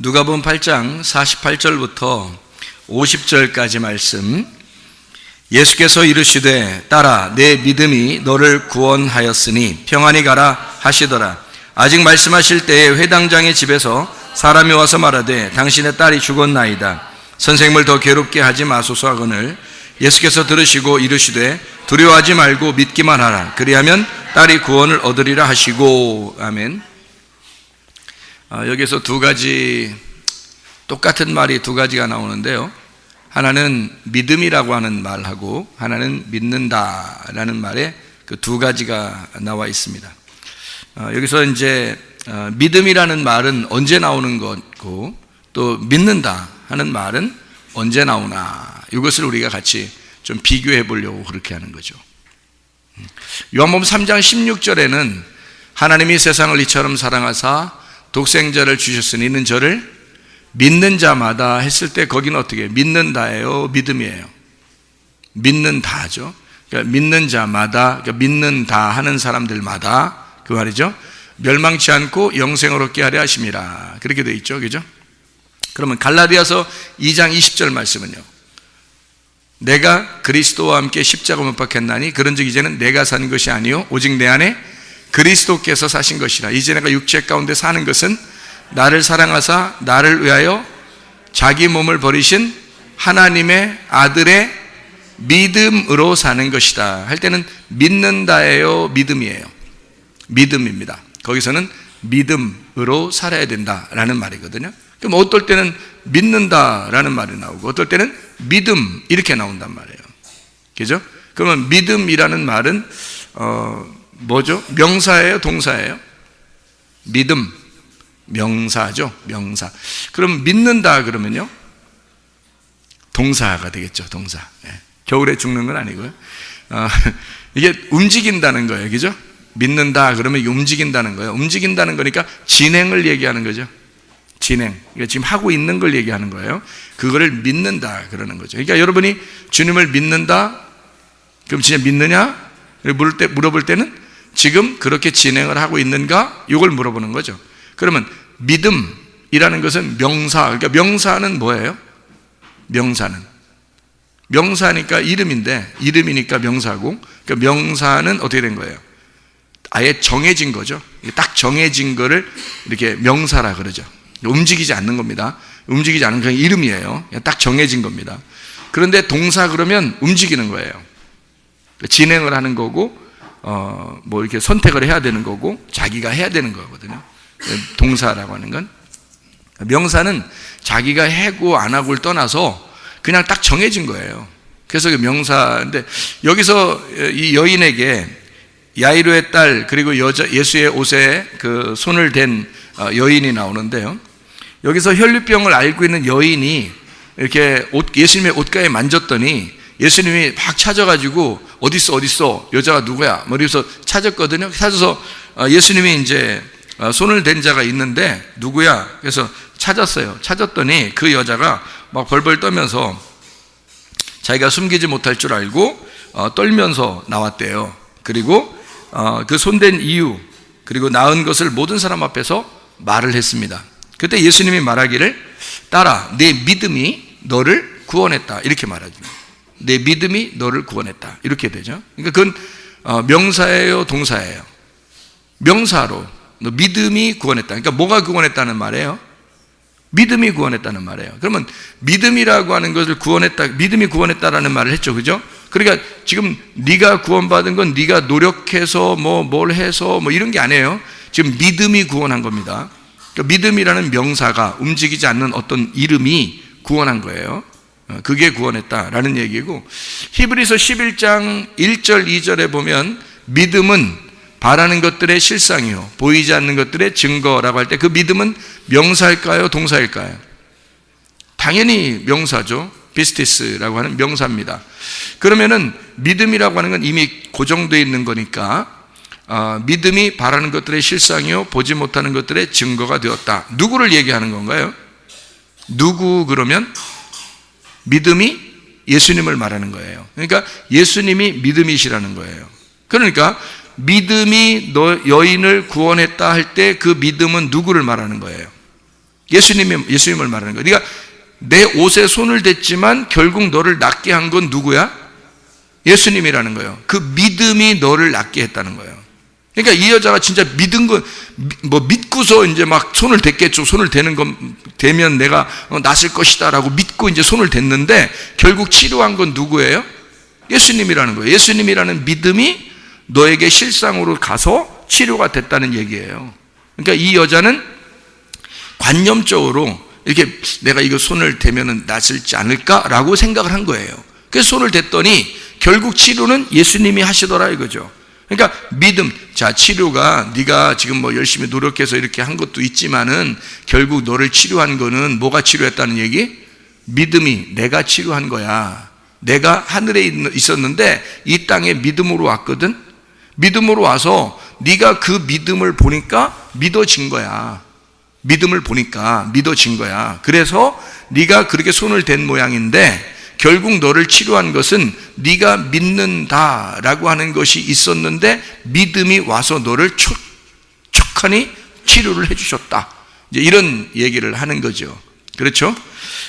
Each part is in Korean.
누가복음 8장 48절부터 50절까지 말씀. 예수께서 이르시되 따라 내 믿음이 너를 구원하였으니 평안히 가라 하시더라. 아직 말씀하실 때에 회당장의 집에서 사람이 와서 말하되 당신의 딸이 죽었나이다. 선생님을 더 괴롭게 하지 마소서 하거늘 예수께서 들으시고 이르시되 두려워하지 말고 믿기만 하라. 그리하면 딸이 구원을 얻으리라 하시고. 아멘. 여기서 두 가지 똑같은 말이 두 가지가 나오는데요. 하나는 믿음이라고 하는 말하고 하나는 믿는다라는 말에 그 두 가지가 나와 있습니다. 여기서 이제 믿음이라는 말은 언제 나오는 거고 또 믿는다 하는 말은 언제 나오나, 이것을 우리가 같이 좀 비교해 보려고 그렇게 하는 거죠. 요한복음 3장 16절에는 하나님이 세상을 이처럼 사랑하사 독생자를 주셨으니 이는 저를 믿는 자마다 했을 때 거기는 어떻게 믿는다예요, 믿음이에요? 믿는다죠. 그러니까 믿는 자마다, 그러니까 믿는다 하는 사람들마다 그 말이죠. 멸망치 않고 영생을 얻게 하려 하심이라. 그렇게 되어 있죠, 그죠? 그러면 갈라디아서 2장 20절 말씀은요. 내가 그리스도와 함께 십자가 못 박혔나니 그런즉 이제는 내가 산 것이 아니요 오직 내 안에 그리스도께서 사신 것이라. 이제 내가 육체 가운데 사는 것은 나를 사랑하사 나를 위하여 자기 몸을 버리신 하나님의 아들의 믿음으로 사는 것이다 할 때는 믿는다예요, 믿음이에요? 믿음입니다. 거기서는 믿음으로 살아야 된다라는 말이거든요. 그럼 어떨 때는 믿는다라는 말이 나오고 어떨 때는 믿음 이렇게 나온단 말이에요. 그죠? 그러면 믿음이라는 말은 뭐죠? 명사예요, 동사예요? 믿음, 명사죠, 명사. 그럼 믿는다 그러면요? 동사가 되겠죠, 동사. 겨울에 죽는 건 아니고요. 이게 움직인다는 거예요, 그죠? 믿는다 그러면 움직인다는 거예요. 움직인다는 거니까 진행을 얘기하는 거죠. 진행. 그러니까 지금 하고 있는 걸 얘기하는 거예요. 그거를 믿는다 그러는 거죠. 그러니까 여러분이 주님을 믿는다? 그럼 진짜 믿느냐? 물어볼 때는 지금 그렇게 진행을 하고 있는가? 이걸 물어보는 거죠. 그러면 믿음이라는 것은 명사. 그러니까 명사는 뭐예요? 명사니까 이름인데, 이름이니까 명사고, 그러니까 명사는 어떻게 된 거예요? 아예 정해진 거죠. 딱 정해진 거를 이렇게 명사라 그러죠. 움직이지 않는 겁니다. 움직이지 않는 그냥 이름이에요. 딱 정해진 겁니다. 그런데 동사 그러면 움직이는 거예요. 진행을 하는 거고, 뭐 이렇게 선택을 해야 되는 거고, 자기가 해야 되는 거거든요. 동사라고 하는 건. 명사는 자기가 하고 안 하고를 떠나서 그냥 딱 정해진 거예요. 그래서 그 명사인데, 여기서 이 여인에게 야이로의 딸 그리고 예수의 옷에 그 손을 댄 여인이 나오는데요. 여기서 혈류병을 앓고 있는 여인이 이렇게 예수님의 옷가에 만졌더니 예수님이 막 찾아가지고 어딨어 여자가 누구야 뭐 이래서 찾았거든요. 찾아서 예수님이 이제 손을 댄 자가 있는데 누구야? 그래서 찾았어요. 찾았더니 그 여자가 막 벌벌 떨면서 자기가 숨기지 못할 줄 알고 떨면서 나왔대요. 그리고 그 손댄 이유 그리고 나은 것을 모든 사람 앞에서 말을 했습니다. 그때 예수님이 말하기를 따라 내 믿음이 너를 구원했다 이렇게 말하죠. 내 믿음이 너를 구원했다 이렇게 되죠. 그러니까 그건 명사예요, 동사예요? 명사로 너 믿음이 구원했다. 그러니까 뭐가 구원했다는 말이에요? 믿음이 구원했다는 말이에요. 그러면 믿음이라고 하는 것을 구원했다, 믿음이 구원했다라는 말을 했죠, 그죠? 그러니까 지금 네가 구원받은 건 네가 노력해서 뭘 해서 이런 게 아니에요. 지금 믿음이 구원한 겁니다. 그러니까 믿음이라는 명사가 움직이지 않는 어떤 이름이 구원한 거예요. 그게 구원했다라는 얘기고, 히브리서 11장 1절 2절에 보면 믿음은 바라는 것들의 실상이요 보이지 않는 것들의 증거라고 할 때 그 믿음은 명사일까요, 동사일까요? 당연히 명사죠. 비스티스라고 하는 명사입니다. 그러면은 믿음이라고 하는 건 이미 고정되어 있는 거니까 믿음이 바라는 것들의 실상이요 보지 못하는 것들의 증거가 되었다. 누구를 얘기하는 건가요? 누구 그러면? 믿음이 예수님을 말하는 거예요. 그러니까 예수님이 믿음이시라는 거예요. 그러니까 믿음이 여인을 구원했다 할 때 그 믿음은 누구를 말하는 거예요? 예수님을 말하는 거예요. 그러니까 내 옷에 손을 댔지만 결국 너를 낫게 한 건 누구야? 예수님이라는 거예요. 그 믿음이 너를 낫게 했다는 거예요. 그러니까 이 여자가 진짜 믿은 거, 믿고서 이제 막 손을 댔겠죠. 손을 대는 건, 대면 내가 낫을 것이다 라고 믿고 이제 손을 댔는데 결국 치료한 건 누구예요? 예수님이라는 거예요. 예수님이라는 믿음이 너에게 실상으로 가서 치료가 됐다는 얘기예요. 그러니까 이 여자는 관념적으로 이렇게 내가 이거 손을 대면은 낫을지 않을까라고 생각을 한 거예요. 그래서 손을 댔더니 결국 치료는 예수님이 하시더라 이거죠. 그러니까 믿음, 자 치료가 네가 지금 뭐 열심히 노력해서 이렇게 한 것도 있지만은 결국 너를 치료한 거는 뭐가 치료했다는 얘기? 믿음이 내가 치료한 거야. 내가 하늘에 있었는데 이 땅에 믿음으로 왔거든. 믿음으로 와서 네가 그 믿음을 보니까 믿어진 거야. 믿음을 보니까 믿어진 거야. 그래서 네가 그렇게 손을 댄 모양인데 결국 너를 치료한 것은 네가 믿는다라고 하는 것이 있었는데 믿음이 와서 너를 촉촉하니 치료를 해주셨다. 이제 이런 얘기를 하는 거죠. 그렇죠?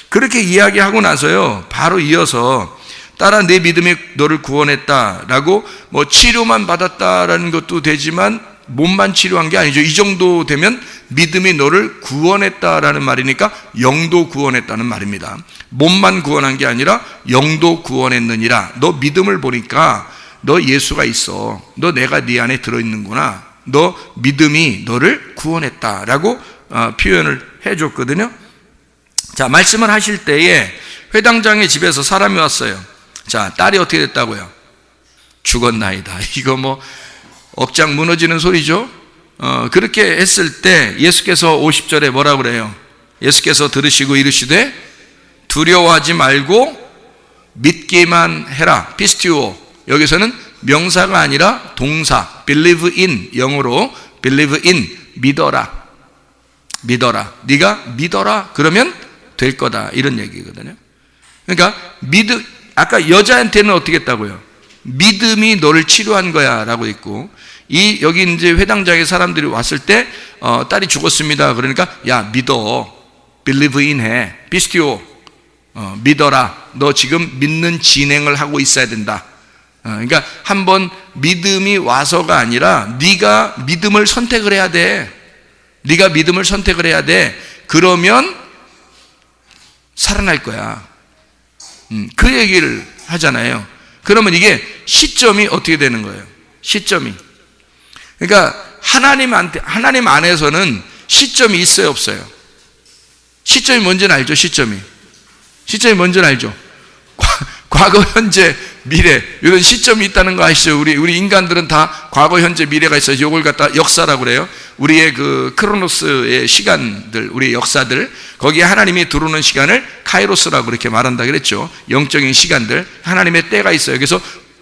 그렇게 이야기하고 나서요, 바로 이어서 따라 내 믿음이 너를 구원했다라고 뭐 치료만 받았다라는 것도 되지만 몸만 치료한 게 아니죠. 이 정도 되면 믿음이 너를 구원했다라는 말이니까 영도 구원했다는 말입니다. 몸만 구원한 게 아니라 영도 구원했느니라. 너 믿음을 보니까 너 예수가 있어. 너 내가 네 안에 들어있는구나. 너 믿음이 너를 구원했다라고 표현을 해줬거든요. 자, 말씀을 하실 때에 회당장의 집에서 사람이 왔어요. 자, 딸이 어떻게 됐다고요? 죽었나이다. 이거 뭐 억장 무너지는 소리죠. 그렇게 했을 때 예수께서 50절에 뭐라고 그래요? 예수께서 들으시고 이르시되 두려워하지 말고 믿기만 해라. 피스티오. 여기서는 명사가 아니라 동사. believe in. 영어로 believe in. 믿어라. 믿어라. 네가 믿어라. 그러면 될 거다. 이런 얘기거든요. 그러니까 아까 여자한테는 어떻게 했다고요? 믿음이 너를 치료한 거야 라고 있고, 여기 이제 회당장에 사람들이 왔을 때 딸이 죽었습니다. 그러니까 야 믿어. believe in 해. 피스티오. 믿어라. 너 지금 믿는 진행을 하고 있어야 된다. 그러니까 한번 믿음이 와서가 아니라 네가 믿음을 선택을 해야 돼. 네가 믿음을 선택을 해야 돼. 그러면 살아날 거야. 그 얘기를 하잖아요. 그러면 이게 시점이 어떻게 되는 거예요? 시점이. 그러니까 하나님 안에서는 시점이 있어요, 없어요? 시점이 뭔지는 알죠, 시점이 뭔지는 알죠? 과거, 현재, 미래, 이런 시점이 있다는 거 아시죠? 우리 인간들은 다 과거, 현재, 미래가 있어요. 이걸 갖다 역사라고 그래요. 우리의 그 크로노스의 시간들, 우리의 역사들, 거기에 하나님이 들어오는 시간을 카이로스라고 그렇게 말한다 그랬죠. 영적인 시간들, 하나님의 때가 있어요. 그래서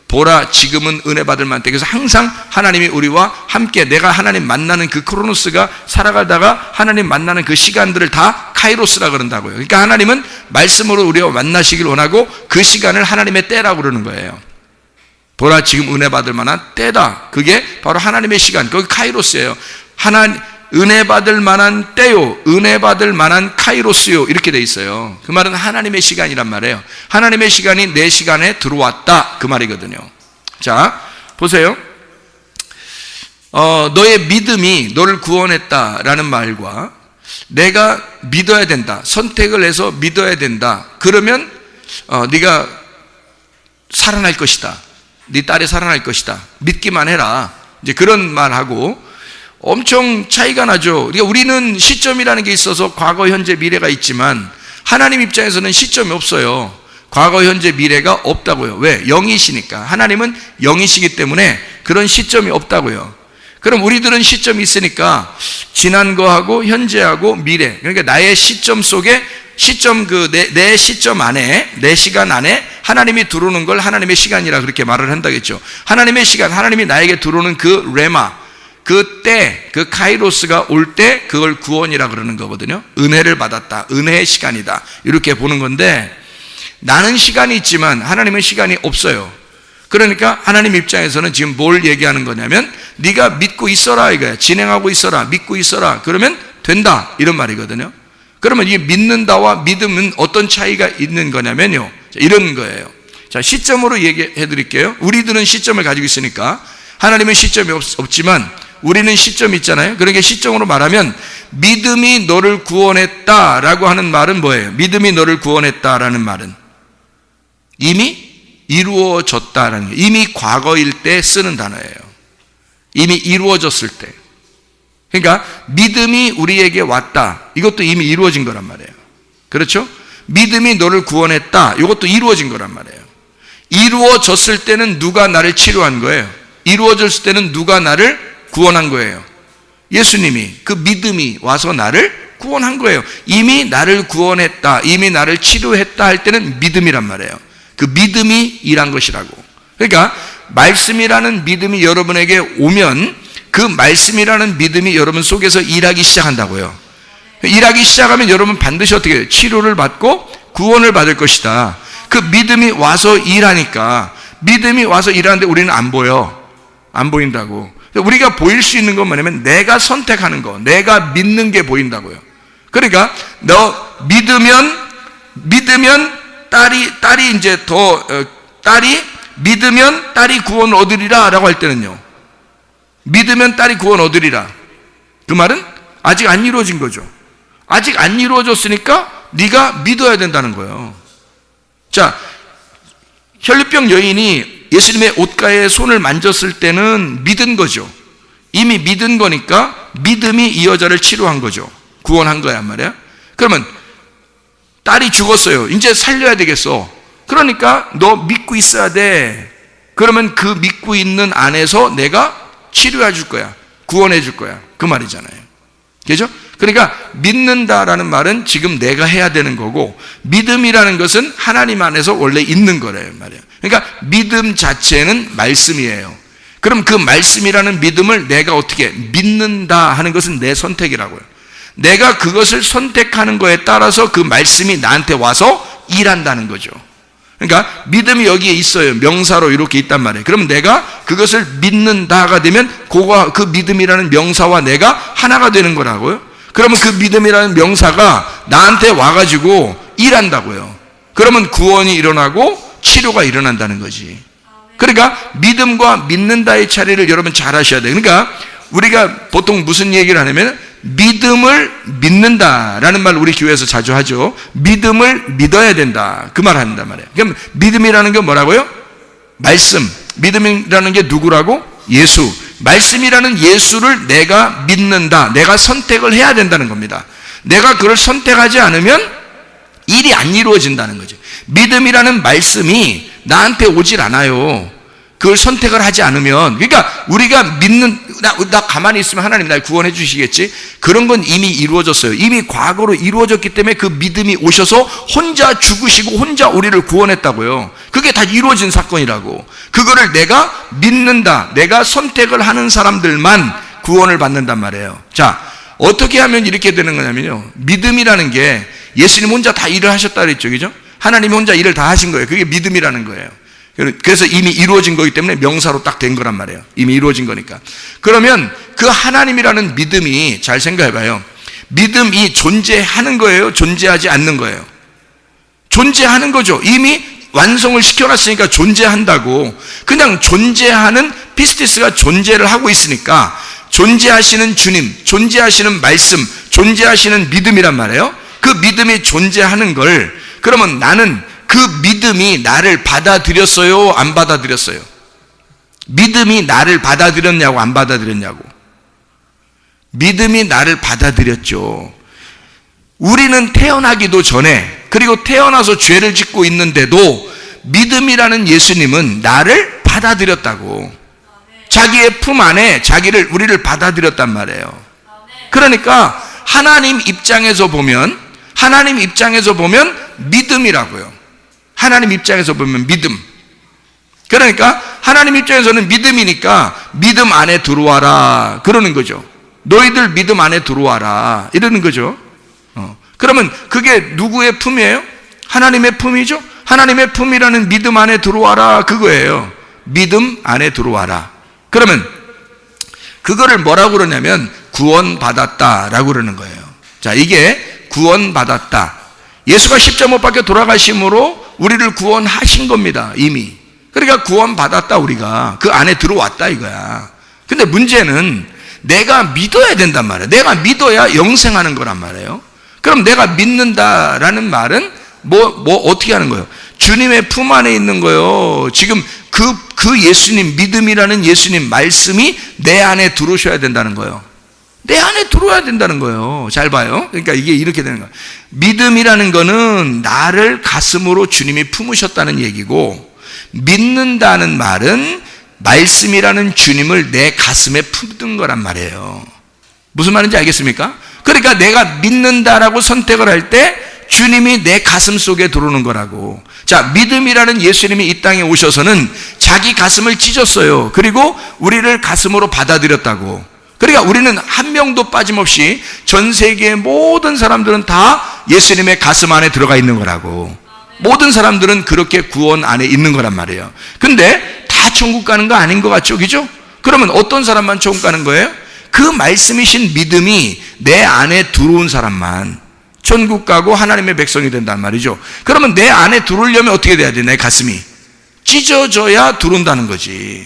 보라, 지금은 은혜 받을 만때. 그래서 항상 하나님이 우리와 함께, 내가 하나님 만나는 그 크로노스가 살아가다가 하나님 만나는 그 시간들을 다 카이로스라 그런다고요. 그러니까 하나님은 말씀으로 우리와 만나시길 원하고 그 시간을 하나님의 때라고 그러는 거예요. 보라, 지금 은혜 받을 만한 때다. 그게 바로 하나님의 시간, 그게 카이로스예요. 은혜 받을 만한 때요, 은혜 받을 만한 카이로스요, 이렇게 돼 있어요. 그 말은 하나님의 시간이란 말이에요. 하나님의 시간이 내 시간에 들어왔다, 그 말이거든요. 자, 보세요. 너의 믿음이 너를 구원했다라는 말과 내가 믿어야 된다, 선택을 해서 믿어야 된다, 그러면 네가 살아날 것이다, 네 딸이 살아날 것이다, 믿기만 해라, 이제 그런 말하고 엄청 차이가 나죠. 그러니까 우리는 시점이라는 게 있어서 과거, 현재, 미래가 있지만 하나님 입장에서는 시점이 없어요. 과거, 현재, 미래가 없다고요. 왜? 영이시니까. 하나님은 영이시기 때문에 그런 시점이 없다고요. 그럼 우리들은 시점이 있으니까 지난 거하고 현재하고 미래, 그러니까 나의 시점 속에 내 시점 안에, 내 시간 안에 하나님이 들어오는 걸 하나님의 시간이라 그렇게 말을 한다겠죠. 하나님의 시간, 하나님이 나에게 들어오는 그 레마, 그 때, 그 카이로스가 올 때 그걸 구원이라 그러는 거거든요. 은혜를 받았다, 은혜의 시간이다, 이렇게 보는 건데, 나는 시간이 있지만 하나님은 시간이 없어요. 그러니까 하나님 입장에서는 지금 뭘 얘기하는 거냐면 네가 믿고 있어라 이거야. 진행하고 있어라, 믿고 있어라, 그러면 된다, 이런 말이거든요. 그러면 이 믿는다와 믿음은 어떤 차이가 있는 거냐면요, 이런 거예요. 자, 시점으로 얘기해 드릴게요. 우리들은 시점을 가지고 있으니까, 하나님은 시점이 없지만 우리는 시점이 있잖아요. 그러니까 시점으로 말하면 믿음이 너를 구원했다라고 하는 말은 뭐예요? 믿음이 너를 구원했다라는 말은 이미 이루어졌다라는 거예요. 이미 과거일 때 쓰는 단어예요. 이미 이루어졌을 때. 그러니까 믿음이 우리에게 왔다, 이것도 이미 이루어진 거란 말이에요. 그렇죠? 믿음이 너를 구원했다, 이것도 이루어진 거란 말이에요. 이루어졌을 때는 누가 나를 치료한 거예요? 이루어졌을 때는 누가 나를 구원한 거예요? 예수님이, 그 믿음이 와서 나를 구원한 거예요. 이미 나를 구원했다, 이미 나를 치료했다 할 때는 믿음이란 말이에요. 그 믿음이 일한 것이라고. 그러니까 말씀이라는 믿음이 여러분에게 오면 그 말씀이라는 믿음이 여러분 속에서 일하기 시작한다고요. 일하기 시작하면 여러분 반드시 어떻게 해요? 치료를 받고 구원을 받을 것이다. 그 믿음이 와서 일하니까, 믿음이 와서 일하는데 우리는 안 보여. 안 보인다고. 우리가 보일 수 있는 건 뭐냐면 내가 선택하는 거, 내가 믿는 게 보인다고요. 그러니까 너 믿으면 딸이 이제 딸이 믿으면 딸이 구원 얻으리라 라고 할 때는요, 믿으면 딸이 구원 얻으리라, 그 말은 아직 안 이루어진 거죠. 아직 안 이루어졌으니까 네가 믿어야 된다는 거예요. 자, 혈류병 여인이 예수님의 옷가에 손을 만졌을 때는 믿은 거죠. 이미 믿은 거니까 믿음이 이 여자를 치료한 거죠. 구원한 거야 말이야. 그러면 딸이 죽었어요. 이제 살려야 되겠어. 그러니까 너 믿고 있어야 돼. 그러면 그 믿고 있는 안에서 내가 치료해 줄 거야, 구원해 줄 거야, 그 말이잖아요. 그죠? 그러니까 믿는다라는 말은 지금 내가 해야 되는 거고, 믿음이라는 것은 하나님 안에서 원래 있는 거래요 말이에요. 그러니까 믿음 자체는 말씀이에요. 그럼 그 말씀이라는 믿음을 내가 어떻게 믿는다 하는 것은 내 선택이라고요. 내가 그것을 선택하는 거에 따라서 그 말씀이 나한테 와서 일한다는 거죠. 그러니까 믿음이 여기에 있어요. 명사로 이렇게 있단 말이에요. 그럼 내가 그것을 믿는다가 되면 그 믿음이라는 명사와 내가 하나가 되는 거라고요. 그러면 그 믿음이라는 명사가 나한테 와가지고 일한다고요. 그러면 구원이 일어나고 치료가 일어난다는 거지. 그러니까 믿음과 믿는다의 차이를 여러분 잘 아셔야 돼요. 그러니까 우리가 보통 무슨 얘기를 하냐면 믿음을 믿는다라는 말 우리 교회에서 자주 하죠. 믿음을 믿어야 된다, 그 말 한단 말이에요. 그럼 믿음이라는 게 뭐라고요? 말씀. 믿음이라는 게 누구라고? 예수. 말씀이라는 예수를 내가 믿는다, 내가 선택을 해야 된다는 겁니다. 내가 그걸 선택하지 않으면 일이 안 이루어진다는 거죠. 믿음이라는 말씀이 나한테 오질 않아요. 그걸 선택을 하지 않으면. 그러니까 우리가 믿는, 나 가만히 있으면 하나님 날 구원해 주시겠지, 그런 건 이미 이루어졌어요. 이미 과거로 이루어졌기 때문에 그 믿음이 오셔서 혼자 죽으시고 혼자 우리를 구원했다고요. 그게 다 이루어진 사건이라고. 그거를 내가 믿는다, 내가 선택을 하는 사람들만 구원을 받는단 말이에요. 자, 어떻게 하면 이렇게 되는 거냐면요, 믿음이라는 게 예수님 혼자 다 일을 하셨다 그랬죠, 그죠? 하나님이 혼자 일을 다 하신 거예요. 그게 믿음이라는 거예요. 그래서 이미 이루어진 거기 때문에 명사로 딱 된 거란 말이에요. 이미 이루어진 거니까. 그러면 그 하나님이라는 믿음이, 잘 생각해봐요. 믿음이 존재하는 거예요? 존재하지 않는 거예요? 존재하는 거죠. 이미 완성을 시켜놨으니까 존재한다고. 그냥 존재하는 피스티스가 존재를 하고 있으니까 존재하시는 주님, 존재하시는 말씀, 존재하시는 믿음이란 말이에요. 그 믿음이 존재하는 걸, 그러면 나는 그 믿음이 나를 받아들였어요, 안 받아들였어요? 믿음이 나를 받아들였냐고, 안 받아들였냐고? 믿음이 나를 받아들였죠. 우리는 태어나기도 전에, 그리고 태어나서 죄를 짓고 있는데도 믿음이라는 예수님은 나를 받아들였다고. 자기의 품 안에 우리를 받아들였단 말이에요. 그러니까 하나님 입장에서 보면 믿음이라고요. 하나님 입장에서 보면 믿음. 그러니까 하나님 입장에서는 믿음이니까 믿음 안에 들어와라 그러는 거죠. 너희들 믿음 안에 들어와라 이러는 거죠. 그러면 그게 누구의 품이에요? 하나님의 품이죠. 하나님의 품이라는 믿음 안에 들어와라, 그거예요. 믿음 안에 들어와라. 그러면 그거를 뭐라고 그러냐면 구원받았다라고 그러는 거예요. 자, 이게 구원받았다. 예수가 십자가 못 박혀 돌아가심으로 우리를 구원하신 겁니다. 이미. 그러니까 구원받았다. 우리가 그 안에 들어왔다 이거야. 근데 문제는 내가 믿어야 된단 말이에요. 내가 믿어야 영생하는 거란 말이에요. 그럼 내가 믿는다라는 말은 어떻게 하는 거예요? 주님의 품 안에 있는 거예요. 지금 그 예수님, 믿음이라는 예수님 말씀이 내 안에 들어오셔야 된다는 거예요. 내 안에 들어와야 된다는 거예요. 잘 봐요. 그러니까 이게 이렇게 되는 거예요. 믿음이라는 거는 나를 가슴으로 주님이 품으셨다는 얘기고, 믿는다는 말은 말씀이라는 주님을 내 가슴에 품는 거란 말이에요. 무슨 말인지 알겠습니까? 그러니까 내가 믿는다라고 선택을 할 때 주님이 내 가슴 속에 들어오는 거라고. 자, 믿음이라는 예수님이 이 땅에 오셔서는 자기 가슴을 찢었어요. 그리고 우리를 가슴으로 받아들였다고. 그러니까 우리는 한 명도 빠짐없이 전 세계의 모든 사람들은 다 예수님의 가슴 안에 들어가 있는 거라고. 모든 사람들은 그렇게 구원 안에 있는 거란 말이에요. 근데 다 천국 가는 거 아닌 것 같죠? 그죠? 그러면 어떤 사람만 천국 가는 거예요? 그 말씀이신 믿음이 내 안에 들어온 사람만 천국 가고 하나님의 백성이 된단 말이죠. 그러면 내 안에 들어오려면 어떻게 돼야 돼? 내 가슴이 찢어져야 들어온다는 거지.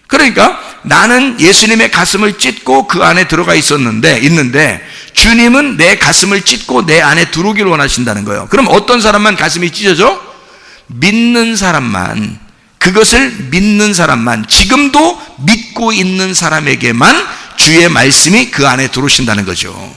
그러니까 나는 예수님의 가슴을 찢고 그 안에 들어가 있는데 주님은 내 가슴을 찢고 내 안에 들어오기를 원하신다는 거예요. 그럼 어떤 사람만 가슴이 찢어져? 믿는 사람만, 그것을 믿는 사람만, 지금도 믿고 있는 사람에게만 주의 말씀이 그 안에 들어오신다는 거죠.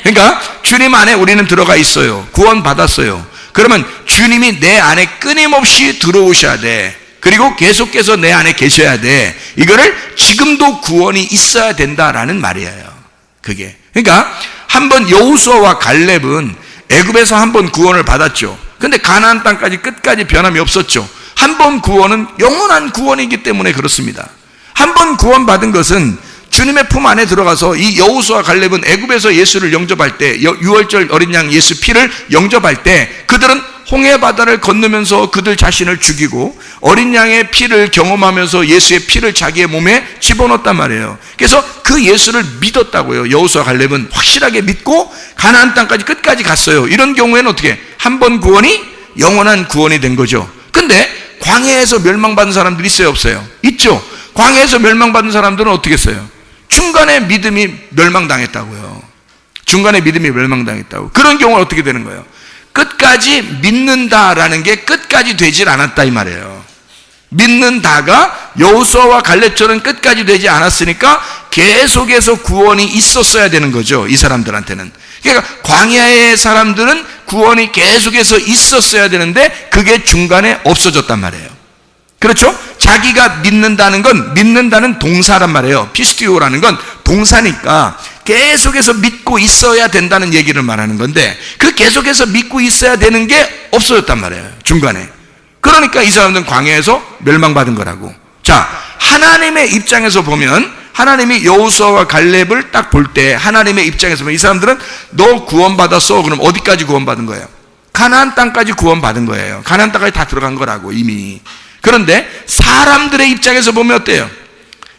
그러니까 주님 안에 우리는 들어가 있어요. 구원 받았어요. 그러면 주님이 내 안에 끊임없이 들어오셔야 돼. 그리고 계속해서 내 안에 계셔야 돼. 이거를 지금도 구원이 있어야 된다라는 말이에요. 그게. 그러니까 한번 여호수아와 갈렙은 애굽에서 한번 구원을 받았죠. 근데 가나안 땅까지 끝까지 변함이 없었죠. 한 번 구원은 영원한 구원이기 때문에 그렇습니다. 한 번 구원받은 것은 주님의 품 안에 들어가서 이 여호수아 갈렙은 애굽에서 예수를 영접할 때, 유월절 어린 양 예수 피를 영접할 때 그들은 홍해 바다를 건너면서 그들 자신을 죽이고 어린 양의 피를 경험하면서 예수의 피를 자기의 몸에 집어넣었단 말이에요. 그래서 그 예수를 믿었다고요. 여호수아 갈렙은 확실하게 믿고 가나안 땅까지 끝까지 갔어요. 이런 경우에는 어떻게? 한 번 구원이 영원한 구원이 된 거죠. 근데 광야에서 멸망받은 사람들이 있어요, 없어요? 있죠. 광야에서 멸망받은 사람들은 어떻게 했어요? 중간에 믿음이 멸망당했다고요. 중간에 믿음이 멸망당했다고. 그런 경우는 어떻게 되는 거예요? 끝까지 믿는다라는 게 끝까지 되질 않았다 이 말이에요. 믿는다가 여호수아와 갈렙처럼 끝까지 되지 않았으니까 계속해서 구원이 있었어야 되는 거죠. 이 사람들한테는. 그러니까 광야의 사람들은 구원이 계속해서 있었어야 되는데 그게 중간에 없어졌단 말이에요. 그렇죠? 자기가 믿는다는 건, 믿는다는 동사란 말이에요. 피스티오라는 건 동사니까 계속해서 믿고 있어야 된다는 얘기를 말하는 건데 그 계속해서 믿고 있어야 되는 게 없어졌단 말이에요. 중간에. 그러니까 이 사람들은 광야에서 멸망받은 거라고. 자, 하나님의 입장에서 보면, 하나님이 여호수아와 갈렙을 딱 볼 때 하나님의 입장에서 보면 이 사람들은 너 구원받았어. 그럼 어디까지 구원받은 거예요? 가나안 땅까지 구원받은 거예요. 가나안 땅까지 다 들어간 거라고 이미. 그런데 사람들의 입장에서 보면 어때요?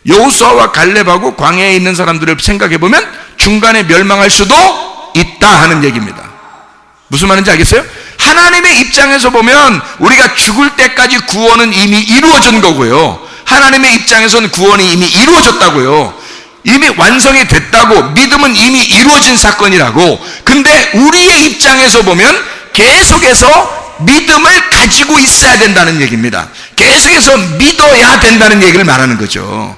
여호수아와 갈렙하고 광야에 있는 사람들을 생각해 보면 중간에 멸망할 수도 있다 하는 얘기입니다. 무슨 말인지 알겠어요? 하나님의 입장에서 보면 우리가 죽을 때까지 구원은 이미 이루어진 거고요. 하나님의 입장에서는 구원이 이미 이루어졌다고요. 이미 완성이 됐다고. 믿음은 이미 이루어진 사건이라고. 근데 우리의 입장에서 보면 계속해서 믿음을 가지고 있어야 된다는 얘기입니다. 계속해서 믿어야 된다는 얘기를 말하는 거죠.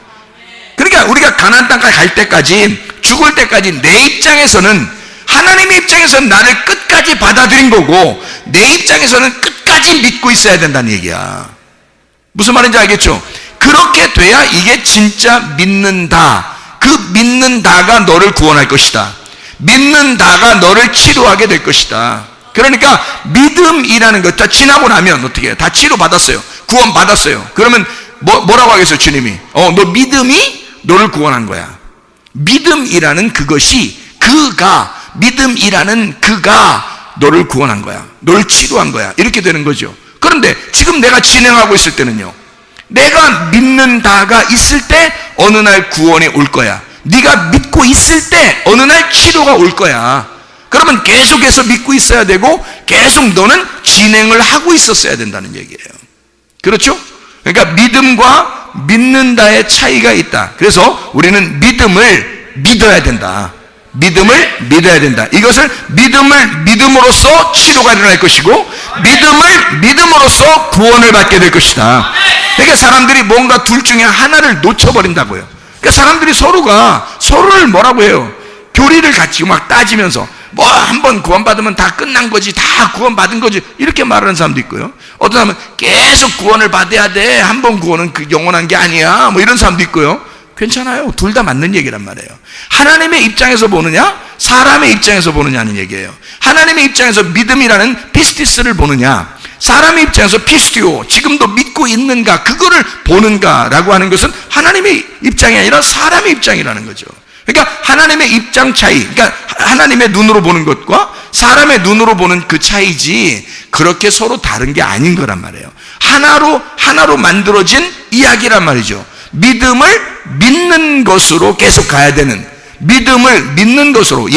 그러니까 우리가 가나안 땅까지 갈 때까지, 죽을 때까지 내 입장에서는, 하나님의 입장에서는 나를 끝까지 받아들인 거고 내 입장에서는 끝까지 믿고 있어야 된다는 얘기야. 무슨 말인지 알겠죠? 그렇게 돼야 이게 진짜 믿는다. 그 믿는다가 너를 구원할 것이다. 믿는다가 너를 치료하게 될 것이다. 그러니까 믿음이라는 것 다 지나고 나면 어떻게 해요? 다 치료받았어요. 구원받았어요. 그러면 뭐라고 하겠어요? 주님이 너 믿음이 너를 구원한 거야. 믿음이라는 그것이, 믿음이라는 그가 너를 구원한 거야. 너를 치료한 거야. 이렇게 되는 거죠. 그런데 지금 내가 진행하고 있을 때는요, 내가 믿는다가 있을 때 어느 날 구원이 올 거야. 네가 믿고 있을 때 어느 날 치료가 올 거야. 그러면 계속해서 믿고 있어야 되고 계속 너는 진행을 하고 있었어야 된다는 얘기예요. 그렇죠? 그러니까 믿음과 믿는다의 차이가 있다. 그래서 우리는 믿음을 믿어야 된다. 믿음을 믿어야 된다. 이것을 믿음을 믿음으로써 치료가 일어날 것이고 믿음을 믿음으로써 구원을 받게 될 것이다. 그러니까 사람들이 뭔가 둘 중에 하나를 놓쳐버린다고요. 그러니까 사람들이 서로가 서로를 뭐라고 해요? 교리를 갖추고 막 따지면서 뭐 한번 구원받으면 다 끝난 거지, 다 구원받은 거지, 이렇게 말하는 사람도 있고요. 어떤 사람은 계속 구원을 받아야 돼, 한 번 구원은 그 영원한 게 아니야, 뭐 이런 사람도 있고요. 괜찮아요. 둘 다 맞는 얘기란 말이에요. 하나님의 입장에서 보느냐, 사람의 입장에서 보느냐는 얘기예요. 하나님의 입장에서 믿음이라는 피스티스를 보느냐, 사람의 입장에서 피스티오, 지금도 믿고 있는가, 그거를 보는가라고 하는 것은 하나님의 입장이 아니라 사람의 입장이라는 거죠. 그러니까 하나님의 입장 차이, 그러니까 하나님의 눈으로 보는 것과 사람의 눈으로 보는 그 차이지 그렇게 서로 다른 게 아닌 거란 말이에요. 하나로 만들어진 이야기란 말이죠. 믿음을 믿는 것으로 계속 가야 되는, 믿음을 믿는 것으로,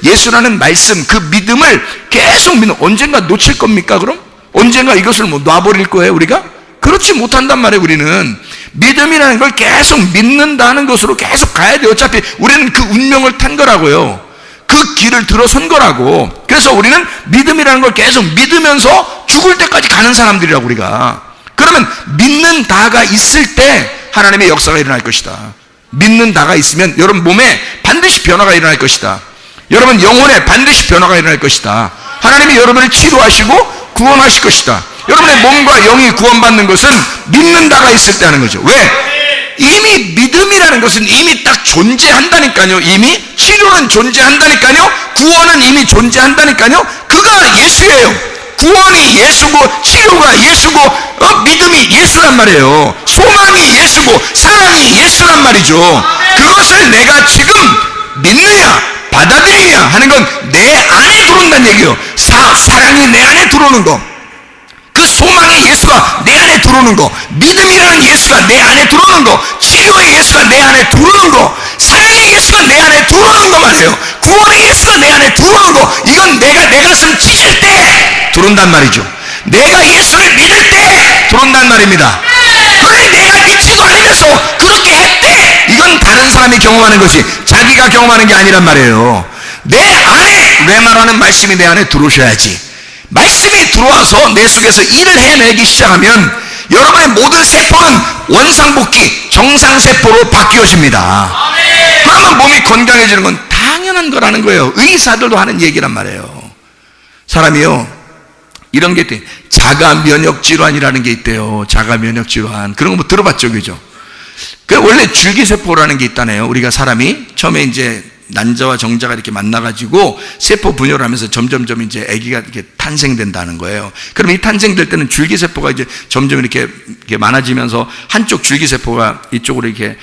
예수라는 말씀, 그 믿음을 계속 믿는, 언젠가 놓칠 겁니까 그럼? 언젠가 이것을 뭐 놔버릴 거예요 우리가? 그렇지 못한단 말이에요. 우리는 믿음이라는 걸 계속 믿는다는 것으로 계속 가야 돼요. 어차피 우리는 그 운명을 탄 거라고요. 그 길을 들어선 거라고. 그래서 우리는 믿음이라는 걸 계속 믿으면서 죽을 때까지 가는 사람들이라고 우리가. 그러면 믿는다가 있을 때 하나님의 역사가 일어날 것이다. 믿는다가 있으면 여러분 몸에 반드시 변화가 일어날 것이다. 여러분 영혼에 반드시 변화가 일어날 것이다. 하나님이 여러분을 치료하시고 구원하실 것이다. 여러분의 몸과 영이 구원받는 것은 믿는다가 있을 때 하는 거죠. 왜? 이미 믿음이라는 것은 이미 딱 존재한다니까요. 이미 치료는 존재한다니까요. 구원은 이미 존재한다니까요. 그가 예수예요. 구원이 예수고 치료가 예수고 믿음이 예수란 말이에요. 소망이 예수고 사랑이 예수란 말이죠. 그것을 내가 지금 믿느냐 받아들이냐 하는 건 내 안에 들어온다는 얘기예요. 사랑이 내 안에 들어오는 거, 그 소망의 예수가 내 안에 들어오는 거, 믿음이라는 예수가 내 안에 들어오는 거, 치료의 예수가 내 안에 들어오는 거, 사랑의 예수가 내 안에 들어오는 거 말이에요. 구원의 예수가 내 안에 들어오는 거, 이건 내가 내 가슴 찢을 때 들어온단 말이죠. 내가 예수를 믿을 때 들어온단 말입니다. 그런데 내가 믿지도 않으면서 그렇게 했대, 이건 다른 사람이 경험하는 것이 자기가 경험하는 게 아니란 말이에요. 내 안에 레마라는 말씀이 내 안에 들어오셔야지. 말씀이 들어와서 내 속에서 일을 해내기 시작하면 여러분의 모든 세포는 원상복귀 정상세포로 바뀌어집니다. 그러면 몸이 건강해지는 건 당연한 거라는 거예요. 의사들도 하는 얘기란 말이에요. 사람이요, 이런 게 있대요. 자가면역질환이라는 게 있대요. 자가면역질환, 그런 거 뭐 들어봤죠, 그죠? 원래 줄기세포라는 게 있다네요. 우리가 사람이 처음에 이제 난자와 정자가 이렇게 만나가지고 세포 분열을 하면서 점점점 이제 아기가 이렇게 탄생된다는 거예요. 그럼 이 탄생될 때는 줄기세포가 이제 점점 이렇게 많아지면서 한쪽 줄기세포가 이쪽으로 이렇게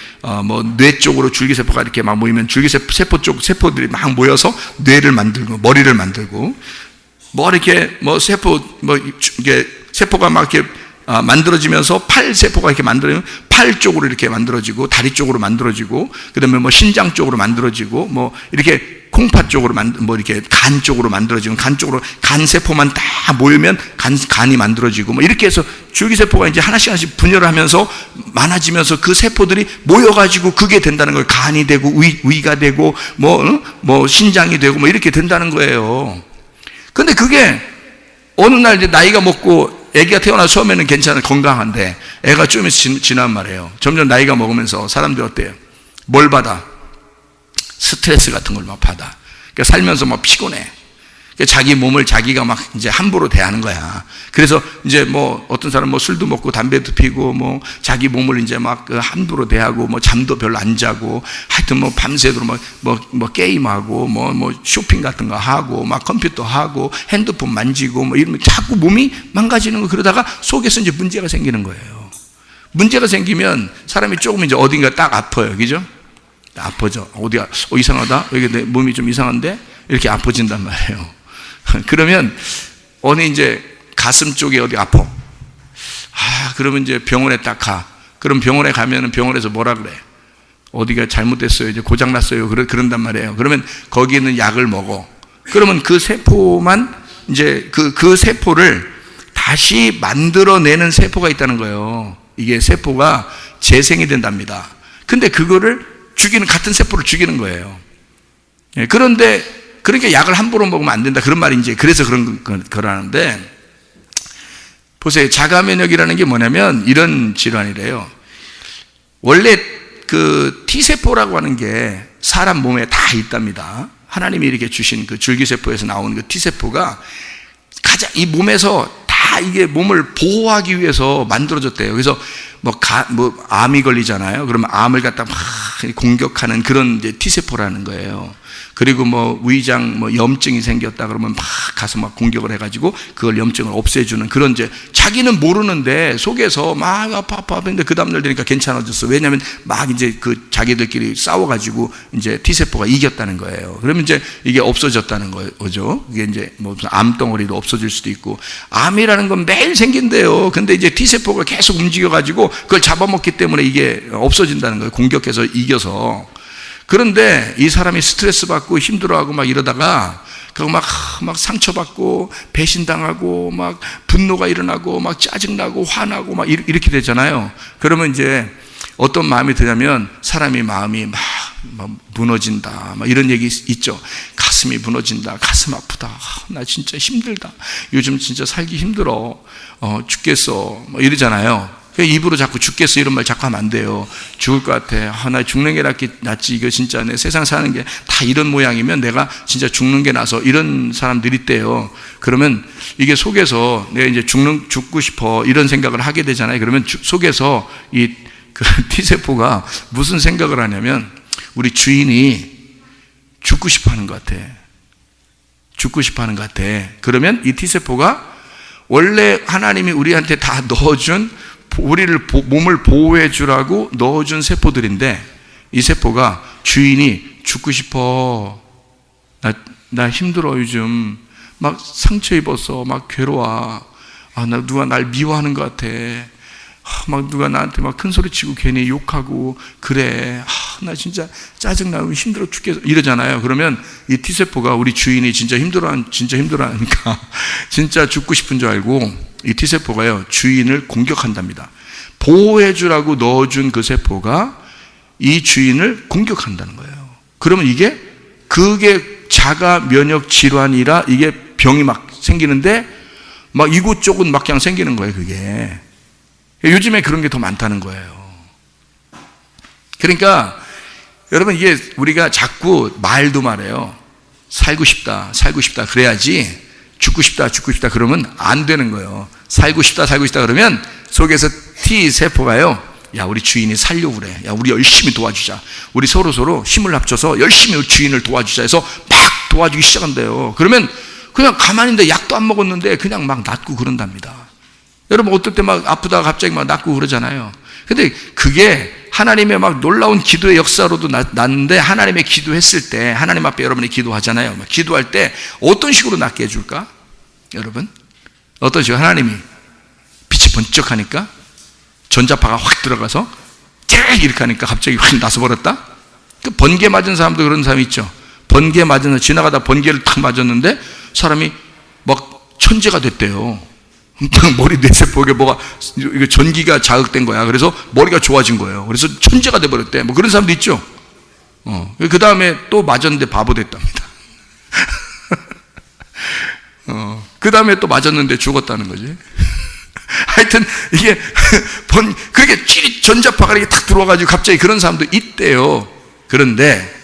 뭐 뇌 쪽으로 줄기세포가 이렇게 막 모이면 줄기세포 쪽 세포들이 막 모여서 뇌를 만들고 머리를 만들고 뭐 이렇게 뭐 세포 뭐 이게 세포가 막 이렇게 만들어지면서 팔 세포가 이렇게 만들어지면 팔 쪽으로 이렇게 만들어지고 다리 쪽으로 만들어지고 그다음에 뭐 신장 쪽으로 만들어지고 뭐 이렇게 콩팥 쪽으로 뭐 이렇게 간 쪽으로 만들어지고 간 쪽으로 간 세포만 다 모이면 간이 만들어지고 뭐 이렇게 해서 줄기세포가 이제 하나씩 분열을 하면서 많아지면서 그 세포들이 모여가지고 그게 된다는 거예요. 간이 되고 위가 되고 뭐 신장이 되고 뭐 이렇게 된다는 거예요. 근데 그게 어느 날 이제 나이가 먹고 애기가 태어나서 처음에는 괜찮아 건강한데 애가 좀 지난 말이에요. 점점 나이가 먹으면서 사람들이 어때요? 뭘 받아? 스트레스 같은 걸 막 받아. 그러니까 살면서 막 피곤해. 그러니까 자기 몸을 자기가 막 이제 함부로 대하는 거야. 그래서 이제 뭐 어떤 사람 뭐 술도 먹고 담배도 피고 뭐 자기 몸을 이제 막 함부로 대하고 뭐 잠도 별로 안 자고 하여튼 뭐 밤새도록 뭐 게임하고 뭐 쇼핑 같은 거 하고 막 컴퓨터 하고 핸드폰 만지고 뭐 이러면 자꾸 몸이 망가지는 거. 그러다가 속에서 이제 문제가 생기는 거예요. 문제가 생기면 사람이 조금 이제 어딘가 딱 아파요. 그죠? 아파져. 어디가 이상하다. 여기 내 몸이 좀 이상한데 이렇게 아파진단 말이에요. 그러면 어느 이제 가슴 쪽에 어디 아파. 그러면 이제 병원에 딱 가. 그럼 병원에 가면은 병원에서 뭐라 그래? 어디가 잘못됐어요. 이제 고장났어요. 그런단 말이에요. 그러면 거기 있는 약을 먹어. 그러면 그 세포만 이제 그 세포를 다시 만들어내는 세포가 있다는 거예요. 이게 세포가 재생이 된답니다. 근데 그거를 같은 세포를 죽이는 거예요. 그런데 그러니까 약을 함부로 먹으면 안 된다, 그런 말이 이제 그래서 그러는데, 보세요. 자가면역이라는 게 뭐냐면 이런 질환이래요. 원래 그 T세포라고 하는 게 사람 몸에 다 있답니다. 하나님이 이렇게 주신 그 줄기세포에서 나오는 그 T세포가 가장 이 몸에서 다 이게 몸을 보호하기 위해서 만들어졌대요. 그래서 암이 걸리잖아요. 그러면 암을 갖다 막 공격하는 그런 이제 T세포라는 거예요. 그리고 위장 염증이 생겼다 그러면 막 가서 막 공격을 해가지고 그걸 염증을 없애주는 그런, 이제 자기는 모르는데 속에서 막 아파 근데 그 다음날 되니까 괜찮아졌어. 왜냐하면 막 이제 그 자기들끼리 싸워가지고 이제 T세포가 이겼다는 거예요. 그러면 이제 이게 없어졌다는 거죠. 이게 이제 무슨 암덩어리도 없어질 수도 있고, 암이라는 건 매일 생긴대요. 근데 이제 T세포가 계속 움직여가지고 그걸 잡아먹기 때문에 이게 없어진다는 거예요. 공격해서 이겨서. 그런데 이 사람이 스트레스 받고 힘들어하고 막 이러다가 그거 막 상처받고 배신당하고 막 분노가 일어나고 막 짜증나고 화나고 막 이렇게 되잖아요. 그러면 이제 어떤 마음이 드냐면 사람이 마음이 막 무너진다, 막 이런 얘기 있죠. 가슴이 무너진다, 가슴 아프다, 나 진짜 힘들다, 요즘 진짜 살기 힘들어, 죽겠어, 막 이러잖아요. 입으로 자꾸 죽겠어 이런 말 자꾸 하면 안 돼요. 죽을 것 같아, 나 죽는 게 낫지, 이거 진짜 내 세상 사는 게 다 이런 모양이면 내가 진짜 죽는 게 나서, 이런 사람들이 있대요. 그러면 이게 속에서 내가 이제 죽고 싶어 이런 생각을 하게 되잖아요. 그러면 속에서 그 T세포가 무슨 생각을 하냐면 우리 주인이 죽고 싶어 하는 것 같아. 죽고 싶어 하는 것 같아. 그러면 이 T세포가 원래 하나님이 우리한테 다 넣어준, 우리를 몸을 보호해 주라고 넣어준 세포들인데, 이 세포가 주인이 죽고 싶어, 나 힘들어, 요즘 막 상처 입었어, 막 괴로워, 누가 날 미워하는 것 같아, 막 누가 나한테 막 큰 소리 치고 괜히 욕하고 그래, 나 진짜 짜증나고 힘들어 죽겠어 이러잖아요. 그러면 이 T세포가 우리 주인이 진짜 힘들어하니까 진짜 죽고 싶은 줄 알고 이 T세포가요 주인을 공격한답니다. 보호해 주라고 넣어준 그 세포가 이 주인을 공격한다는 거예요. 그러면 그게 자가 면역 질환이라 이게 병이 막 생기는데 막 이곳저곳 막 그냥 생기는 거예요. 그게 요즘에 그런 게 더 많다는 거예요. 그러니까 여러분, 이게 우리가 자꾸 말도 말해요. 살고 싶다 그래야지, 죽고 싶다 그러면 안 되는 거예요. 살고 싶다 그러면 속에서 T세포가요, 야, 우리 주인이 살려고 그래, 야, 우리 열심히 도와주자, 우리 서로 힘을 합쳐서 열심히 주인을 도와주자 해서 막 도와주기 시작한대요. 그러면 그냥 가만히 있는데 약도 안 먹었는데 그냥 막 낫고 그런답니다. 여러분, 어떨 때 막 아프다가 갑자기 막 낫고 그러잖아요. 근데 그게 하나님의 막 놀라운 기도의 역사로도 낫는데, 하나님의 기도했을 때, 하나님 앞에 여러분이 기도하잖아요. 막 기도할 때 어떤 식으로 낫게 해줄까? 여러분, 어떤 식으로? 하나님이 빛이 번쩍하니까 전자파가 확 들어가서 쫙 이렇게 하니까 갑자기 확 나서버렸다? 그 번개 맞은 사람도 그런 사람이 있죠. 번개 맞은, 지나가다 번개를 탁 맞았는데 사람이 막 천재가 됐대요. 머리 뇌세포에 이거 전기가 자극된 거야. 그래서 머리가 좋아진 거예요. 그래서 천재가 돼버렸대. 그런 사람도 있죠. 그 다음에 또 맞았는데 바보 됐답니다. 그 다음에 또 맞았는데 죽었다는 거지. 하여튼 이게 그렇게 찌릿 전자파가 이렇게 탁 들어와가지고 갑자기 그런 사람도 있대요. 그런데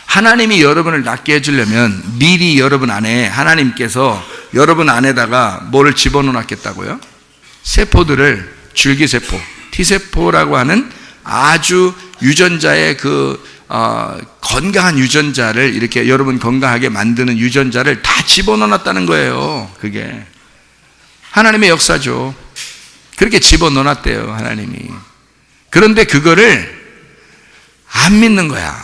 하나님이 여러분을 낫게 해주려면 미리 여러분 안에 하나님께서 여러분 안에다가 뭐를 집어넣었겠다고요? 세포들을, 줄기세포, T세포라고 하는 아주 유전자의 건강한 유전자를, 이렇게 여러분 건강하게 만드는 유전자를 다 집어넣었다는 거예요. 그게 하나님의 역사죠. 그렇게 집어넣었대요, 하나님이. 그런데 그거를 안 믿는 거야,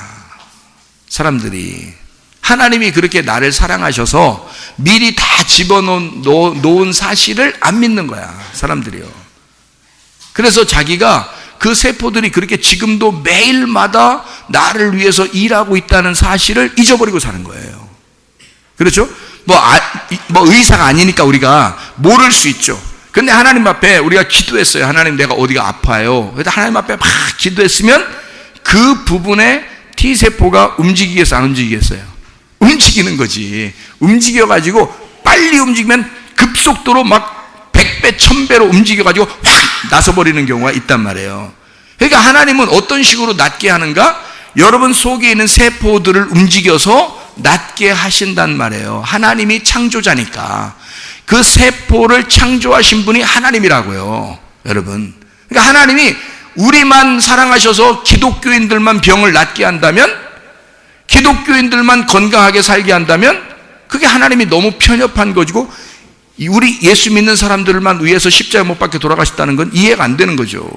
사람들이. 하나님이 그렇게 나를 사랑하셔서 미리 다 집어놓은 사실을 안 믿는 거야, 사람들이요. 그래서 자기가 그 세포들이 그렇게 지금도 매일마다 나를 위해서 일하고 있다는 사실을 잊어버리고 사는 거예요. 그렇죠? 뭐 의사가 아니니까 우리가 모를 수 있죠. 근데 하나님 앞에 우리가 기도했어요. 하나님, 내가 어디가 아파요. 그래서 하나님 앞에 막 기도했으면 그 부분에 T세포가 움직이겠어요, 안 움직이겠어요? 움직이는 거지. 움직여가지고 빨리 움직이면 급속도로 막 100배, 1000배로 움직여가지고 확 나서버리는 경우가 있단 말이에요. 그러니까 하나님은 어떤 식으로 낫게 하는가? 여러분 속에 있는 세포들을 움직여서 낫게 하신단 말이에요. 하나님이 창조자니까. 그 세포를 창조하신 분이 하나님이라고요, 여러분. 그러니까 하나님이 우리만 사랑하셔서 기독교인들만 병을 낫게 한다면, 기독교인들만 건강하게 살게 한다면 그게 하나님이 너무 편협한 거고, 우리 예수 믿는 사람들만 위해서 십자가 못 박혀 돌아가셨다는 건 이해가 안 되는 거죠.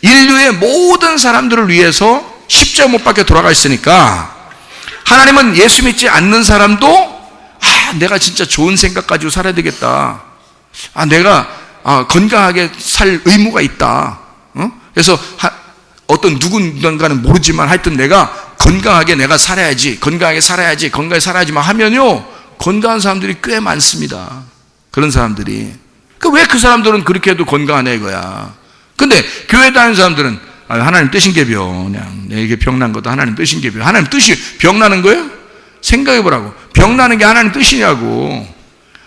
인류의 모든 사람들을 위해서 십자가 못 박혀 돌아가셨으니까 하나님은 예수 믿지 않는 사람도 내가 진짜 좋은 생각 가지고 살아야 되겠다. 내가 건강하게 살 의무가 있다. 그래서 어떤 누군가는 모르지만 하여튼 내가 건강하게 내가 살아야지, 건강하게 살아야지만 하면요, 건강한 사람들이 꽤 많습니다. 그런 사람들이. 왜 그 사람들은 그렇게 해도 건강하냐 이거야. 근데 교회 다니는 사람들은 하나님 뜻인 게벼, 그냥 내게 병난 것도 하나님 뜻인 게벼. 하나님 뜻이 병나는 거예요? 생각해 보라고. 병나는 게 하나님 뜻이냐고.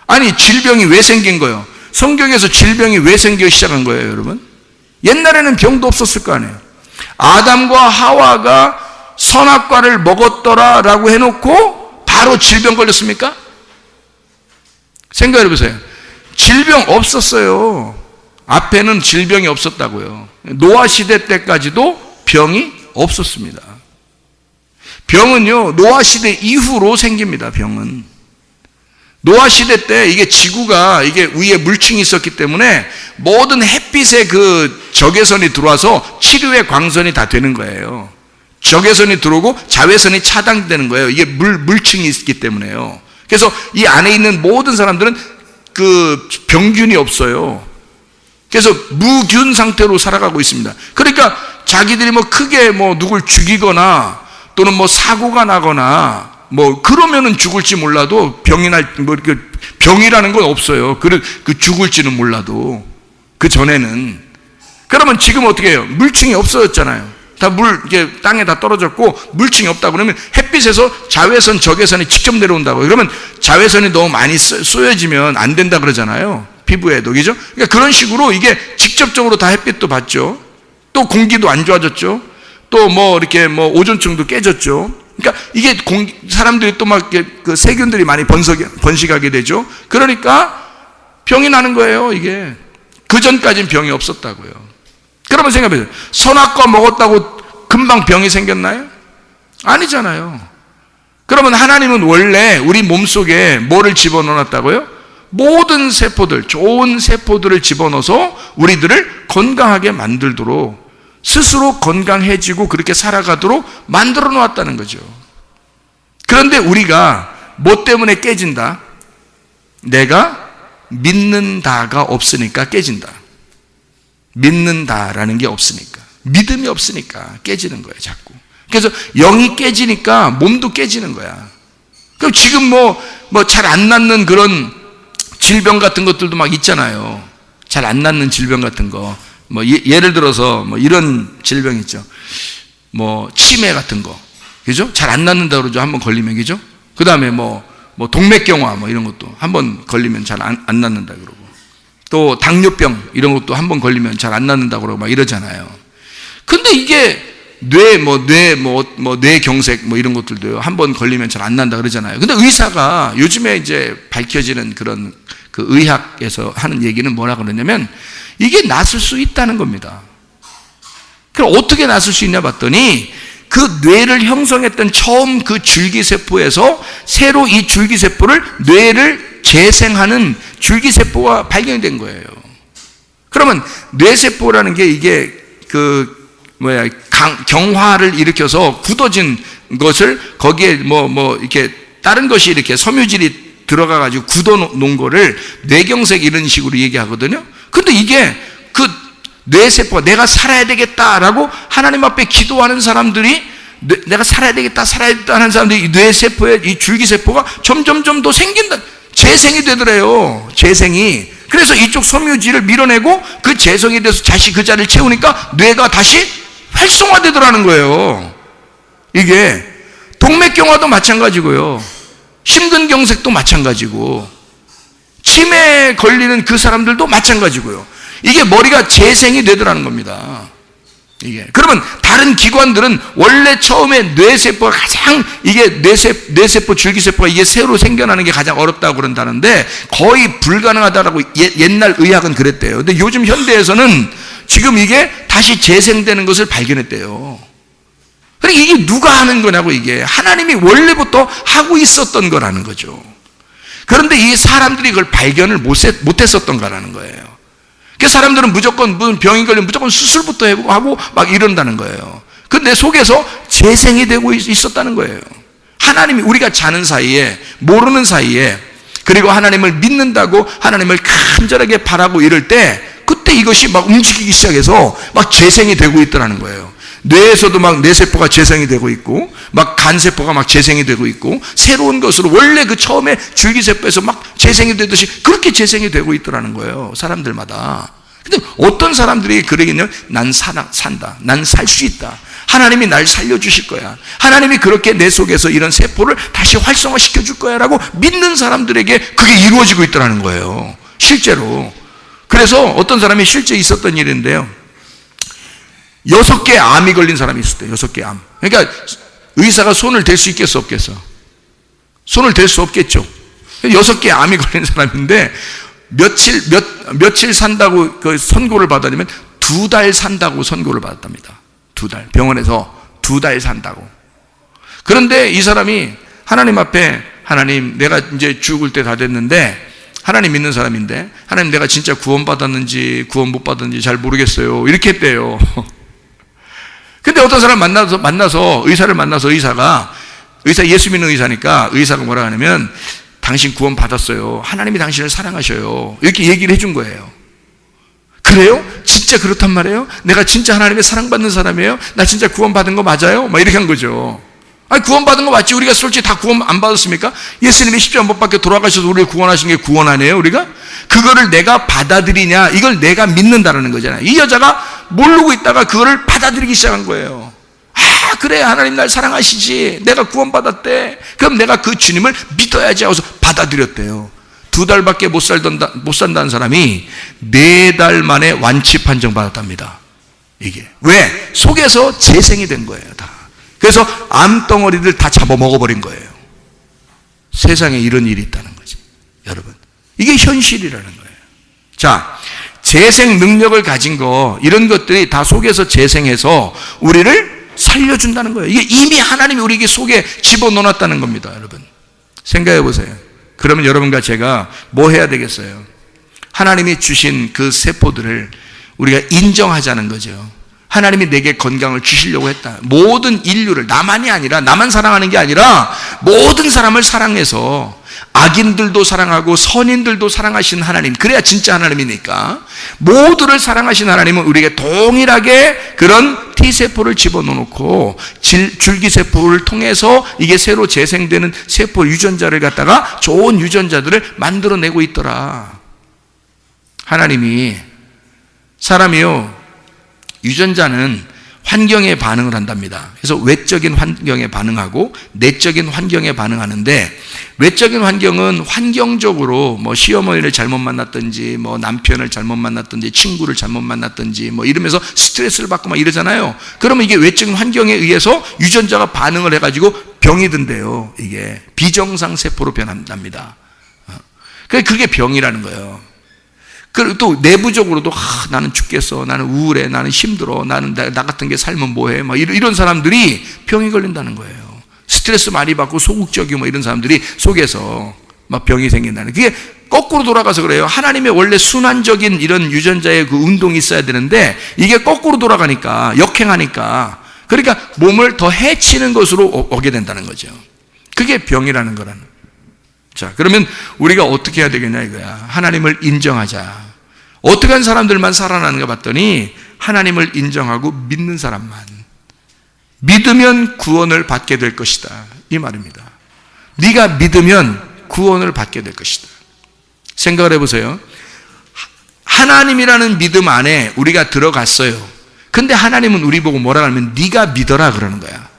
아니, 질병이 왜 생긴 거예요? 성경에서 질병이 왜 생겨 시작한 거예요, 여러분? 옛날에는 병도 없었을 거 아니에요. 아담과 하와가 선악과를 먹었더라라고 해놓고 바로 질병 걸렸습니까? 생각해 보세요. 질병 없었어요. 앞에는 질병이 없었다고요. 노아 시대 때까지도 병이 없었습니다. 병은요, 노아 시대 이후로 생깁니다. 병은 노아 시대 때 이게 지구가 이게 위에 물층이 있었기 때문에 모든 햇빛의 그 적외선이 들어와서 치료의 광선이 다 되는 거예요. 적외선이 들어오고 자외선이 차단되는 거예요. 이게 물층이 있기 때문에요. 그래서 이 안에 있는 모든 사람들은 그 병균이 없어요. 그래서 무균 상태로 살아가고 있습니다. 그러니까 자기들이 뭐 크게 뭐 누굴 죽이거나 또는 뭐 사고가 나거나 뭐 그러면은 죽을지 몰라도 병이라는 건 없어요. 그 죽을지는 몰라도 그 전에는. 그러면 지금 어떻게 해요? 물층이 없어졌잖아요. 다 이게 땅에 다 떨어졌고 물층이 없다 그러면 햇빛에서 자외선, 적외선이 직접 내려온다고. 그러면 자외선이 너무 많이 쏘여지면 안 된다 그러잖아요. 피부에도, 그죠? 그러니까 그런 식으로 이게 직접적으로 다 햇빛도 받죠. 또 공기도 안 좋아졌죠. 또 뭐 이렇게 뭐 오존층도 깨졌죠. 그러니까 이게 사람들이 또 막 그 세균들이 많이 번식하게 되죠. 그러니까 병이 나는 거예요, 이게. 그 전까지는 병이 없었다고요. 그러면 생각해보세요. 선악과 먹었다고 금방 병이 생겼나요? 아니잖아요. 그러면 하나님은 원래 우리 몸속에 뭐를 집어넣었다고요? 모든 세포들, 좋은 세포들을 집어넣어서 우리들을 건강하게 만들도록, 스스로 건강해지고 그렇게 살아가도록 만들어 놓았다는 거죠. 그런데 우리가 뭐 때문에 깨진다? 내가 믿는다가 없으니까 깨진다. 믿는다라는 게 없으니까, 믿음이 없으니까 깨지는 거예요, 자꾸. 그래서 영이 깨지니까 몸도 깨지는 거야. 그럼 지금 뭐 잘 안 낫는 그런 질병 같은 것들도 막 있잖아요. 잘 안 낫는 질병 같은 거. 뭐 예를 들어서 뭐 이런 질병 있죠. 뭐 치매 같은 거, 그죠? 잘 안 낫는다 그러죠. 한번 걸리면, 그죠? 그 다음에 뭐 동맥경화 뭐 이런 것도 한번 걸리면 잘 안 낫는다 그러고, 또 당뇨병 이런 것도 한번 걸리면 잘 안 낫는다 그러고 막 이러잖아요. 근데 이게 뇌경색 뭐 이런 것들도요, 한번 걸리면 잘 안 난다 그러잖아요. 근데 의사가 요즘에 이제 밝혀지는 그런 그 의학에서 하는 얘기는 뭐라 그러냐면 이게 낫을 수 있다는 겁니다. 그럼 어떻게 낫을 수 있냐 봤더니 그 뇌를 형성했던 처음 그 줄기세포에서 새로 이 줄기세포를, 뇌를 재생하는 줄기세포가 발견이 된 거예요. 그러면 뇌세포라는 게 이게 경화를 일으켜서 굳어진 것을 거기에 이렇게 다른 것이 이렇게 섬유질이 들어가가지고 굳어 놓은 거를 뇌경색 이런 식으로 얘기하거든요. 근데 이게 그 뇌세포가 내가 살아야 되겠다라고 하나님 앞에 기도하는 사람들이 내가 살아야 되겠다 하는 사람들이 뇌세포에 이 줄기세포가 점점 더 생긴다. 재생이 되더래요. 재생이. 그래서 이쪽 섬유지를 밀어내고 그 재생이 돼서 다시 그 자리를 채우니까 뇌가 다시 활성화되더라는 거예요. 이게 동맥경화도 마찬가지고요. 심근경색도 마찬가지고 치매에 걸리는 그 사람들도 마찬가지고요. 이게 머리가 재생이 되더라는 겁니다. 이게 그러면 다른 기관들은 원래 처음에 뇌세포가 가장 이게 뇌세포 줄기세포가 이게 새로 생겨나는 게 가장 어렵다고 그런다는데 거의 불가능하다라고 옛날 의학은 그랬대요. 근데 요즘 현대에서는 지금 이게 다시 재생되는 것을 발견했대요. 그러니까 이게 누가 하는 거냐고, 이게 하나님이 원래부터 하고 있었던 거라는 거죠. 그런데 이 사람들이 그걸 발견을 못했었던 거라는 거예요. 그 사람들은 무조건 무슨 병이 걸리면 무조건 수술부터 하고 막 이런다는 거예요. 근데 속에서 재생이 되고 있었다는 거예요. 하나님이 우리가 자는 사이에, 모르는 사이에, 그리고 하나님을 믿는다고 하나님을 간절하게 바라고 이럴 때 그때 이것이 막 움직이기 시작해서 막 재생이 되고 있더라는 거예요. 뇌에서도 막 뇌세포가 재생이 되고 있고 막 간세포가 막 재생이 되고 있고 새로운 것으로 원래 그 처음에 줄기세포에서 막 재생이 되듯이 그렇게 재생이 되고 있더라는 거예요. 사람들마다. 근데 어떤 사람들이 그러겠냐면 난 산다. 난 살 수 있다. 하나님이 날 살려주실 거야. 하나님이 그렇게 내 속에서 이런 세포를 다시 활성화시켜 줄 거야 라고 믿는 사람들에게 그게 이루어지고 있더라는 거예요. 실제로. 그래서 어떤 사람이 실제 있었던 일인데요. 6개의 암이 걸린 사람이 있었대요. 6개의 암. 그러니까 의사가 손을 댈 수 있겠어, 없겠어? 손을 댈 수 없겠죠. 6개의 암이 걸린 사람인데 며칠 산다고 그 선고를 받았냐면 2달 산다고 선고를 받았답니다. 2달. 병원에서 2달 산다고. 그런데 이 사람이 하나님 앞에, 하나님 내가 이제 죽을 때 다 됐는데 하나님 믿는 사람인데 하나님 내가 진짜 구원받았는지 구원 못 받았는지 잘 모르겠어요. 이렇게 했대요. 근데 어떤 사람 만나서 의사를 만나서 의사 예수 믿는 의사니까 의사가 뭐라 하냐면 당신 구원 받았어요. 하나님이 당신을 사랑하셔요. 이렇게 얘기를 해준 거예요. 그래요? 진짜 그렇단 말이에요? 내가 진짜 하나님의 사랑받는 사람이에요? 나 진짜 구원 받은 거 맞아요? 막 이렇게 한 거죠. 아니 구원 받은 거 맞지? 우리가 솔직히 다 구원 안 받았습니까? 예수님이 십자가 못 박혀 돌아가셔서 우리를 구원하신 게 구원 아니에요? 우리가? 그거를 내가 받아들이냐? 이걸 내가 믿는다라는 거잖아요. 이 여자가 모르고 있다가 그거를 받아들이기 시작한 거예요. 아 그래, 하나님 날 사랑하시지. 내가 구원 받았대. 그럼 내가 그 주님을 믿어야지 하고서 받아들였대요. 2달밖에 못 산다는 사람이 4달 만에 완치 판정 받았답니다. 이게 왜? 속에서 재생이 된 거예요. 다. 그래서 암덩어리들 다 잡아먹어버린 거예요. 세상에 이런 일이 있다는 거지. 여러분, 이게 현실이라는 거예요. 자, 재생 능력을 가진 거, 이런 것들이 다 속에서 재생해서 우리를 살려준다는 거예요. 이게 이미 하나님이 우리 속에 집어넣어놨다는 겁니다. 여러분, 생각해 보세요. 그러면 여러분과 제가 뭐 해야 되겠어요? 하나님이 주신 그 세포들을 우리가 인정하자는 거죠. 하나님이 내게 건강을 주시려고 했다. 모든 인류를, 나만이 아니라, 나만 사랑하는 게 아니라 모든 사람을 사랑해서 악인들도 사랑하고 선인들도 사랑하신 하나님, 그래야 진짜 하나님이니까 모두를 사랑하신 하나님은 우리에게 동일하게 그런 T세포를 집어넣고 줄기세포를 통해서 이게 새로 재생되는 세포 유전자를 갖다가 좋은 유전자들을 만들어내고 있더라. 하나님이, 사람이요, 유전자는 환경에 반응을 한답니다. 그래서 외적인 환경에 반응하고 내적인 환경에 반응하는데, 외적인 환경은 환경적으로 뭐 시어머니를 잘못 만났든지 뭐 남편을 잘못 만났든지 친구를 잘못 만났든지 뭐 이러면서 스트레스를 받고 막 이러잖아요. 그러면 이게 외적인 환경에 의해서 유전자가 반응을 해가지고 병이 든대요. 이게 비정상 세포로 변한답니다. 그게 병이라는 거예요. 그리고 또 내부적으로도 나는 죽겠어, 나는 우울해, 나는 힘들어, 나는 나 같은 게 살면 뭐해, 막 이런 사람들이 병이 걸린다는 거예요. 스트레스 많이 받고 소극적이고 뭐 이런 사람들이 속에서 막 병이 생긴다는, 그게 거꾸로 돌아가서 그래요. 하나님의 원래 순환적인 이런 유전자의 그 운동이 있어야 되는데 이게 거꾸로 돌아가니까, 역행하니까, 그러니까 몸을 더 해치는 것으로 오게 된다는 거죠. 그게 병이라는 거라는. 자, 그러면 우리가 어떻게 해야 되겠냐 이거야. 하나님을 인정하자. 어떻게 한 사람들만 살아나는가 봤더니 하나님을 인정하고 믿는 사람만. 믿으면 구원을 받게 될 것이다, 이 말입니다. 네가 믿으면 구원을 받게 될 것이다. 생각을 해보세요. 하나님이라는 믿음 안에 우리가 들어갔어요. 근데 하나님은 우리 보고 뭐라 하면 네가 믿어라 그러는 거야.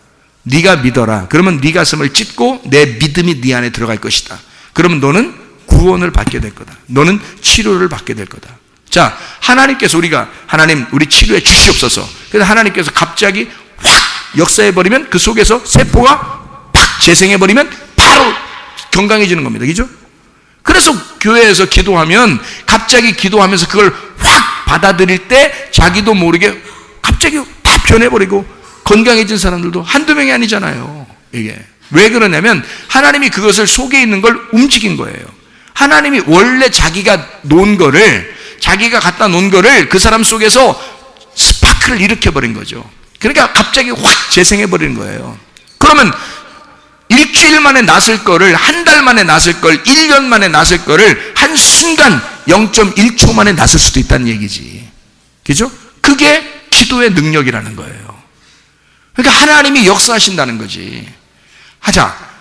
네가 믿어라. 그러면 네 가슴을 찢고 내 믿음이 네 안에 들어갈 것이다. 그러면 너는 구원을 받게 될 거다. 너는 치료를 받게 될 거다. 자, 하나님께서 하나님 우리 치료해 주시옵소서. 그래서 하나님께서 갑자기 확 역사해버리면 그 속에서 세포가 팍 재생해버리면 바로 건강해지는 겁니다. 그죠? 그래서 교회에서 기도하면 갑자기 기도하면서 그걸 확 받아들일 때 자기도 모르게 갑자기 다 변해버리고 건강해진 사람들도 한두 명이 아니잖아요. 이게 왜 그러냐면 하나님이 그것을 속에 있는 걸 움직인 거예요. 하나님이 원래 자기가 갖다 놓은 거를 그 사람 속에서 스파크를 일으켜버린 거죠. 그러니까 갑자기 확 재생해버리는 거예요. 그러면 일주일 만에 났을 거를 한 달 만에 났을 걸 1년 만에 났을 거를 한순간 0.1초 만에 났을 수도 있다는 얘기지. 그죠? 그게 기도의 능력이라는 거예요. 그러니까 하나님이 역사하신다는 거지. 하자.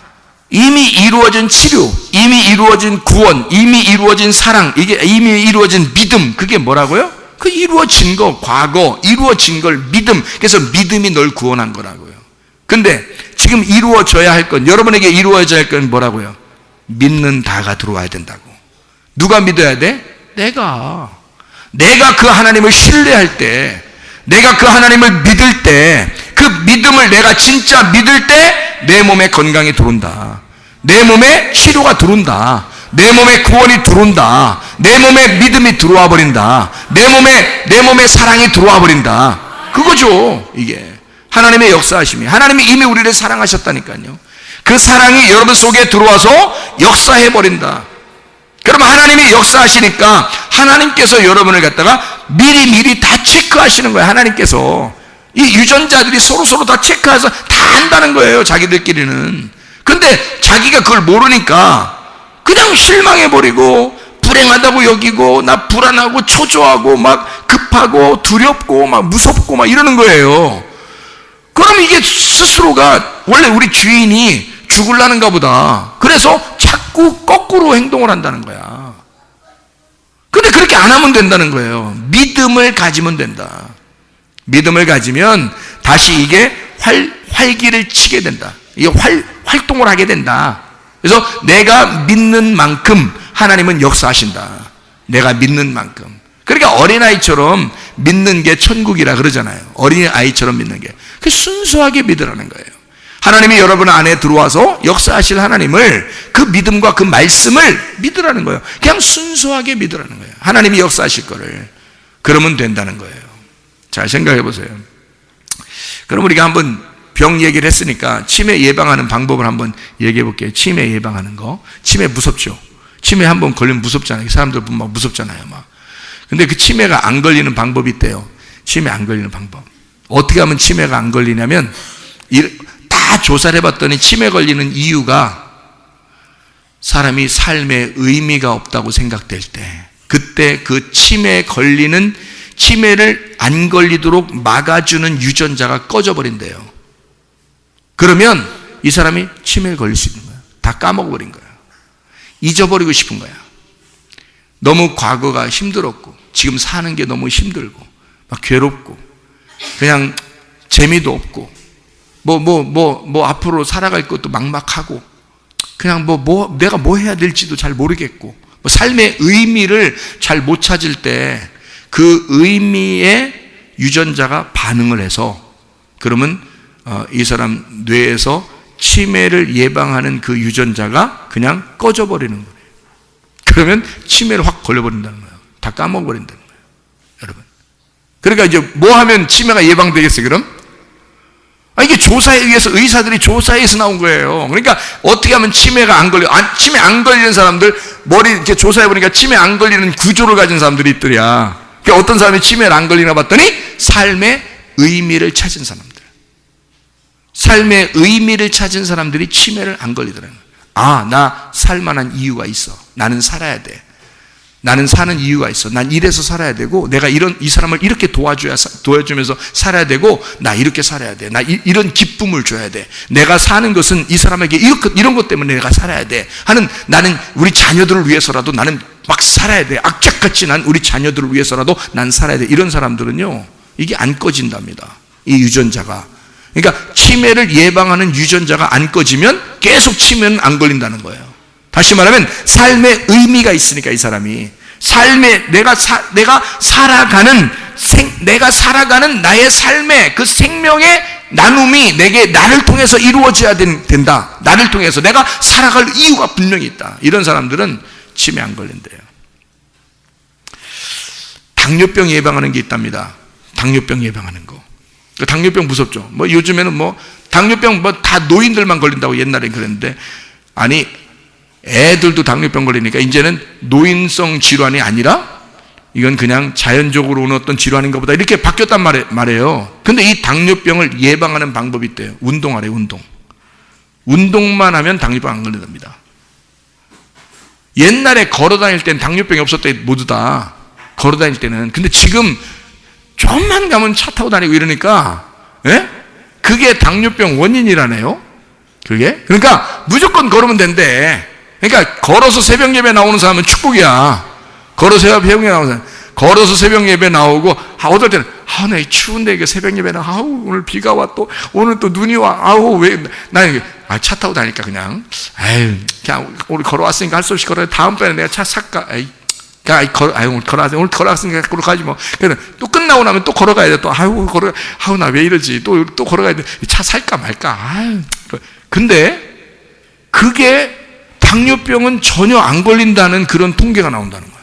이미 이루어진 치료, 이미 이루어진 구원, 이미 이루어진 사랑, 이게 이미 이루어진 믿음, 그게 뭐라고요? 그 이루어진 거, 과거, 이루어진 걸 믿음. 그래서 믿음이 널 구원한 거라고요. 근데 지금 이루어져야 할 건, 여러분에게 이루어져야 할 건 뭐라고요? 믿는 다가 들어와야 된다고. 누가 믿어야 돼? 내가 그 하나님을 신뢰할 때, 내가 그 하나님을 믿을 때, 그 믿음을 내가 진짜 믿을 때 내 몸에 건강이 들어온다. 내 몸에 치료가 들어온다. 내 몸에 구원이 들어온다. 내 몸에 믿음이 들어와 버린다. 내 몸에 사랑이 들어와 버린다. 그거죠. 이게 하나님의 역사하심이. 하나님이 이미 우리를 사랑하셨다니까요. 그 사랑이 여러분 속에 들어와서 역사해 버린다. 그러면 하나님이 역사하시니까 하나님께서 여러분을 갖다가 미리 다 체크하시는 거예요. 하나님께서 이 유전자들이 서로 다 체크해서 다 안다는 거예요. 자기들끼리는. 근데 자기가 그걸 모르니까 그냥 실망해버리고 불행하다고 여기고 나 불안하고 초조하고 막 급하고 두렵고 막 무섭고 막 이러는 거예요. 그럼 이게 스스로가 원래 우리 주인이 죽을라는가 보다. 그래서 자꾸 거꾸로 행동을 한다는 거야. 근데 그렇게 안 하면 된다는 거예요. 믿음을 가지면 된다. 믿음을 가지면 다시 이게 활기를 치게 된다. 이게 활동을 하게 된다. 그래서 내가 믿는 만큼 하나님은 역사하신다. 내가 믿는 만큼. 그러니까 어린아이처럼 믿는 게 천국이라 그러잖아요. 어린아이처럼 믿는 게. 그 순수하게 믿으라는 거예요. 하나님이 여러분 안에 들어와서 역사하실 하나님을, 그 믿음과 그 말씀을 믿으라는 거예요. 그냥 순수하게 믿으라는 거예요. 하나님이 역사하실 거를. 그러면 된다는 거예요. 잘 생각해 보세요. 그럼 우리가 한번 병 얘기를 했으니까 치매 예방하는 방법을 한번 얘기해 볼게요. 치매 예방하는 거. 치매 무섭죠? 치매 한번 걸리면 무섭잖아요. 사람들 보면 막 무섭잖아요. 막. 근데 그 치매가 안 걸리는 방법이 있대요. 치매 안 걸리는 방법. 어떻게 하면 치매가 안 걸리냐면, 다 조사를 해봤더니 치매 걸리는 이유가 사람이 삶에 의미가 없다고 생각될 때, 그때 그 치매를 안 걸리도록 막아주는 유전자가 꺼져버린대요. 그러면 이 사람이 치매를 걸릴 수 있는 거야. 다 까먹어버린 거야. 잊어버리고 싶은 거야. 너무 과거가 힘들었고, 지금 사는 게 너무 힘들고, 막 괴롭고, 그냥 재미도 없고, 앞으로 살아갈 것도 막막하고, 그냥 내가 뭐 해야 될지도 잘 모르겠고, 삶의 의미를 잘 못 찾을 때, 그 의미의 유전자가 반응을 해서, 그러면 이 사람 뇌에서 치매를 예방하는 그 유전자가 그냥 꺼져버리는 거예요. 그러면 치매를 확 걸려버린다는 거예요. 다 까먹어버린다는 거예요. 여러분. 그러니까 이제 뭐 하면 치매가 예방되겠어요, 그럼? 이게 조사에 의해서, 의사들이 조사해서 나온 거예요. 그러니까 어떻게 하면 치매가 안 걸려, 치매 안 걸리는 사람들, 머리 이렇게 조사해보니까 치매 안 걸리는 구조를 가진 사람들이 있더랴. 그러니까 어떤 사람이 치매를 안 걸리나 봤더니 삶의 의미를 찾은 사람들. 삶의 의미를 찾은 사람들이 치매를 안 걸리더라고요. 나 살만한 이유가 있어. 나는 살아야 돼. 나는 사는 이유가 있어. 난 이래서 살아야 되고, 내가 이 사람을 이렇게 도와주면서 살아야 되고, 나 이렇게 살아야 돼. 나 이런 기쁨을 줘야 돼. 내가 사는 것은 이 사람에게 이런 것 때문에 내가 살아야 돼. 나는 우리 자녀들을 위해서라도 나는 막 살아야 돼. 악착같이 난 우리 자녀들을 위해서라도 난 살아야 돼. 이런 사람들은요, 이게 안 꺼진답니다. 이 유전자가. 그러니까 치매를 예방하는 유전자가 안 꺼지면 계속 치매는 안 걸린다는 거예요. 다시 말하면 삶의 의미가 있으니까 이 사람이 삶에 내가 살아가는 나의 삶의 그 생명의 나눔이 나를 통해서 이루어져야 된다. 나를 통해서 내가 살아갈 이유가 분명히 있다. 이런 사람들은 치매 안 걸린대요. 당뇨병 예방하는 게 있답니다. 당뇨병 예방하는 거. 당뇨병 무섭죠. 요즘에는 당뇨병 다 노인들만 걸린다고 옛날엔 그랬는데, 아니 애들도 당뇨병 걸리니까 이제는 노인성 질환이 아니라 이건 그냥 자연적으로 오는 어떤 질환인가 보다 이렇게 바뀌었단 말이에요. 근데 이 당뇨병을 예방하는 방법이 있대요. 운동하래요. 운동만 하면 당뇨병 안 걸린답니다. 옛날에 걸어 다닐 땐 당뇨병이 없었대. 모두 다 걸어 다닐 때는. 근데 지금 좀만 가면 차 타고 다니고 이러니까, 그게 당뇨병 원인이라네요. 그러니까 무조건 걸으면 된대. 그러니까 걸어서 새벽 예배 나오는 사람은 축복이야. 걸어서 새벽 예배 나오는 사람. 걸어서 새벽 예배 나오고, 어떨 때는, 나 추운데 이게 새벽 예배 오늘 비가 와, 오늘 또 눈이 와, 나 차 타고 다니까 그냥 우리 걸어왔으니까 할 수 없이 걸어야 다음번에 내가 차 살까? 오늘 걸어왔으니까 걸어가지 뭐. 그래서 또 끝나고 나면 또 걸어가야 돼. 나 왜 이러지? 또 걸어가야 돼. 차 살까 말까? 근데 그게 당뇨병은 전혀 안 걸린다는 그런 통계가 나온다는 거예요.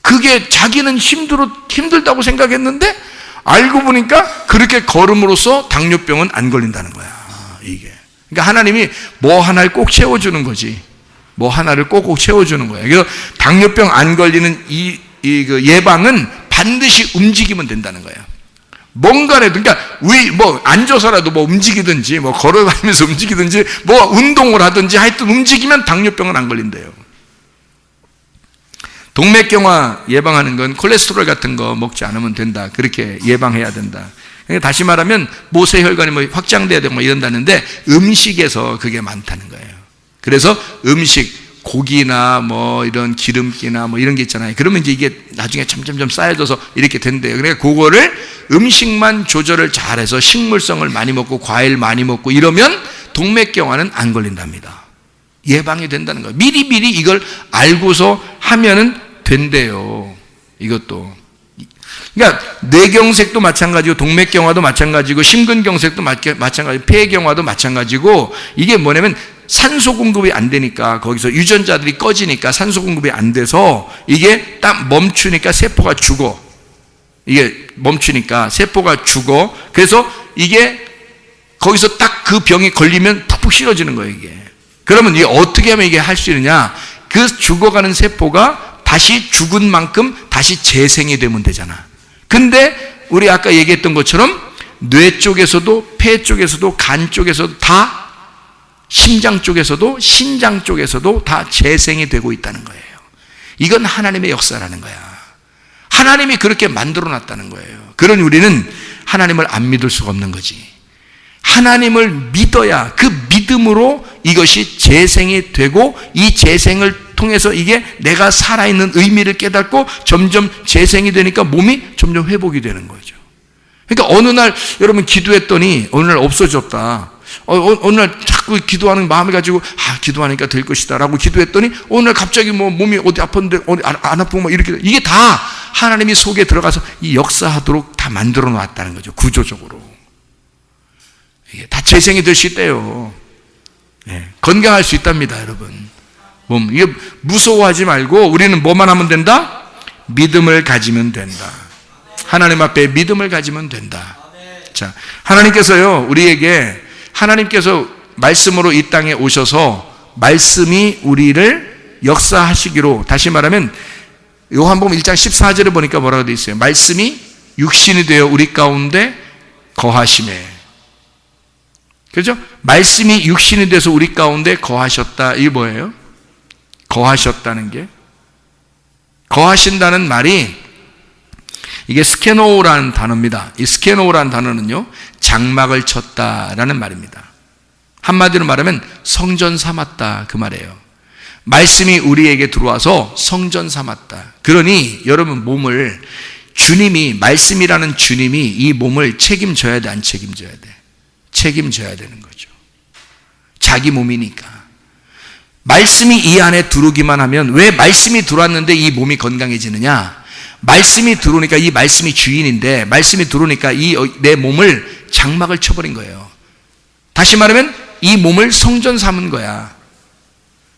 그게 자기는 힘들다고 생각했는데 알고 보니까 그렇게 걸음으로써 당뇨병은 안 걸린다는 거야. 이게. 그러니까 하나님이 뭐 하나를 꼭 채워주는 거지. 뭐 하나를 꼭 채워주는 거예요. 그래서 당뇨병 안 걸리는 그 예방은 반드시 움직이면 된다는 거예요. 뭔가라도, 그러니까 앉아서라도 움직이든지, 걸어다니면서 움직이든지, 운동을 하든지, 하여튼 움직이면 당뇨병은 안 걸린대요. 동맥경화 예방하는 건 콜레스테롤 같은 거 먹지 않으면 된다. 그렇게 예방해야 된다. 그러니까 다시 말하면 모세혈관이 확장돼야 되고 이런다는데 음식에서 그게 많다는 거예요. 그래서 음식, 고기나 이런 기름기나 이런 게 있잖아요. 그러면 이제 이게 나중에 점점점 쌓여져서 이렇게 된대요. 그러니까 그거를 음식만 조절을 잘해서 식물성을 많이 먹고 과일 많이 먹고 이러면 동맥경화는 안 걸린답니다. 예방이 된다는 거예요. 미리미리 이걸 알고서 하면은 된대요. 이것도. 그러니까 뇌경색도 마찬가지고 동맥경화도 마찬가지고 심근경색도 마찬가지고 폐경화도 마찬가지고 이게 뭐냐면 산소 공급이 안 되니까 거기서 유전자들이 꺼지니까 산소 공급이 안 돼서 이게 딱 멈추니까 세포가 죽어. 이게 멈추니까 세포가 죽어. 그래서 이게 거기서 딱 그 병이 걸리면 푹푹 실어지는 거예요, 이게. 그러면 이게 어떻게 하면 이게 할 수 있느냐? 그 죽어가는 세포가 다시 죽은 만큼 다시 재생이 되면 되잖아. 근데 우리 아까 얘기했던 것처럼 뇌 쪽에서도 폐 쪽에서도 간 쪽에서도 다 심장 쪽에서도 신장 쪽에서도 다 재생이 되고 있다는 거예요. 이건 하나님의 역사라는 거야. 하나님이 그렇게 만들어 놨다는 거예요. 그런 우리는 하나님을 안 믿을 수가 없는 거지. 하나님을 믿어야 그 믿음으로 이것이 재생이 되고 이 재생을 통해서 이게 내가 살아있는 의미를 깨닫고 점점 재생이 되니까 몸이 점점 회복이 되는 거죠. 그러니까 어느 날 여러분 기도했더니 어느 날 없어졌다. 어느 날 자꾸 기도하는 마음을 가지고 기도하니까 될 것이다 라고 기도했더니 어느 날 갑자기 몸이 어디 아픈데 어디 안 아프고 이렇게 이게 다 하나님이 속에 들어가서 이 역사하도록 다 만들어 놨다는 거죠. 구조적으로. 이게 다 재생이 될 수 있대요. 건강할 수 있답니다, 여러분. 이게 무서워하지 말고 우리는 뭐만 하면 된다? 믿음을 가지면 된다. 하나님 앞에 믿음을 가지면 된다. 자, 하나님께서요, 하나님께서 말씀으로 이 땅에 오셔서 말씀이 우리를 역사하시기로, 다시 말하면 요한복음 1장 14절에 보니까 뭐라고 되어 있어요? 말씀이 육신이 되어 우리 가운데 거하심에. 그렇죠? 말씀이 육신이 돼서 우리 가운데 거하셨다. 이게 뭐예요? 거하셨다는 게 거하신다는 말이 이게 스케노라는 단어입니다. 이 스케노라는 단어는요, 장막을 쳤다라는 말입니다. 한마디로 말하면 성전 삼았다, 그 말이에요. 말씀이 우리에게 들어와서 성전 삼았다. 그러니 여러분 몸을 주님이, 말씀이라는 주님이 이 몸을 책임져야 돼, 안 책임져야 돼? 책임져야 되는 거죠. 자기 몸이니까. 말씀이 이 안에 들어오기만 하면, 왜 말씀이 들어왔는데 이 몸이 건강해지느냐? 말씀이 들어오니까, 이 말씀이 주인인데 말씀이 들어오니까 이 내 몸을 장막을 쳐버린 거예요. 다시 말하면 이 몸을 성전 삼은 거야.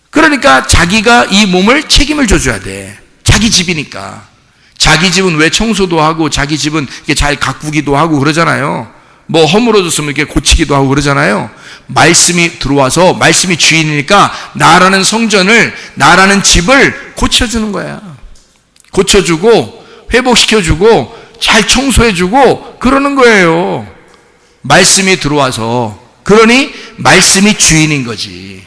그러니까 자기가 이 몸을 책임을 져줘야 돼. 자기 집이니까. 자기 집은 왜 청소도 하고, 자기 집은 이렇게 잘 가꾸기도 하고 그러잖아요. 뭐 허물어졌으면 이렇게 고치기도 하고 그러잖아요. 말씀이 들어와서, 말씀이 주인이니까 나라는 성전을, 나라는 집을 고쳐주는 거야. 고쳐주고 회복시켜주고 잘 청소해주고 그러는 거예요. 말씀이 들어와서. 그러니 말씀이 주인인 거지.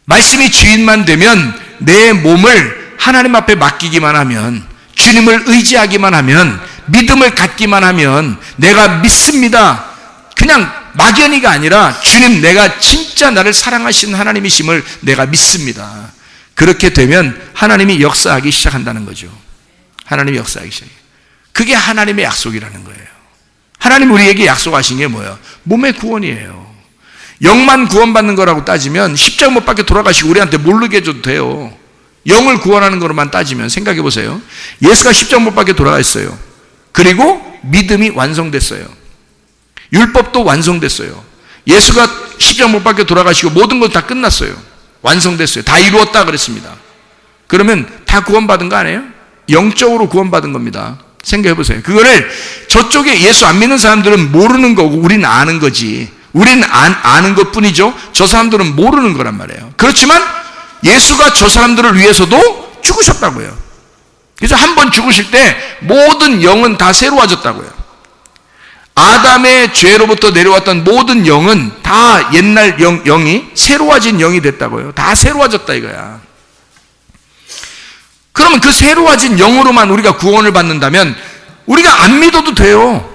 말씀이 주인만 되면, 내 몸을 하나님 앞에 맡기기만 하면, 주님을 의지하기만 하면, 믿음을 갖기만 하면, 내가 믿습니다, 그냥 막연히가 아니라 주님, 내가 진짜 나를 사랑하시는 하나님이심을 내가 믿습니다. 그렇게 되면 하나님이 역사하기 시작한다는 거죠. 하나님이 역사하기 시작해요. 그게 하나님의 약속이라는 거예요. 하나님 우리에게 약속하신 게 뭐예요? 몸의 구원이에요. 영만 구원받는 거라고 따지면 십자가 못 박혀 돌아가시고 우리한테 모르게 해줘도 돼요. 영을 구원하는 거로만 따지면 생각해 보세요. 예수가 십자가 못 박혀 돌아갔어요. 그리고 믿음이 완성됐어요. 율법도 완성됐어요. 예수가 십자가 못 박혀 돌아가시고 모든 것 다 끝났어요. 완성됐어요. 다 이루었다 그랬습니다. 그러면 다 구원받은 거 아니에요? 영적으로 구원받은 겁니다. 생각해 보세요. 그거를 저쪽에 예수 안 믿는 사람들은 모르는 거고 우리는 아는 거지. 우리는 아는 것 뿐이죠. 저 사람들은 모르는 거란 말이에요. 그렇지만 예수가 저 사람들을 위해서도 죽으셨다고요. 그래서 한 번 죽으실 때 모든 영은 다 새로워졌다고요. 아담의 죄로부터 내려왔던 모든 영은 다 옛날 영이 새로워진 영이 됐다고요. 다 새로워졌다 이거야. 그러면 그 새로워진 영으로만 우리가 구원을 받는다면 우리가 안 믿어도 돼요.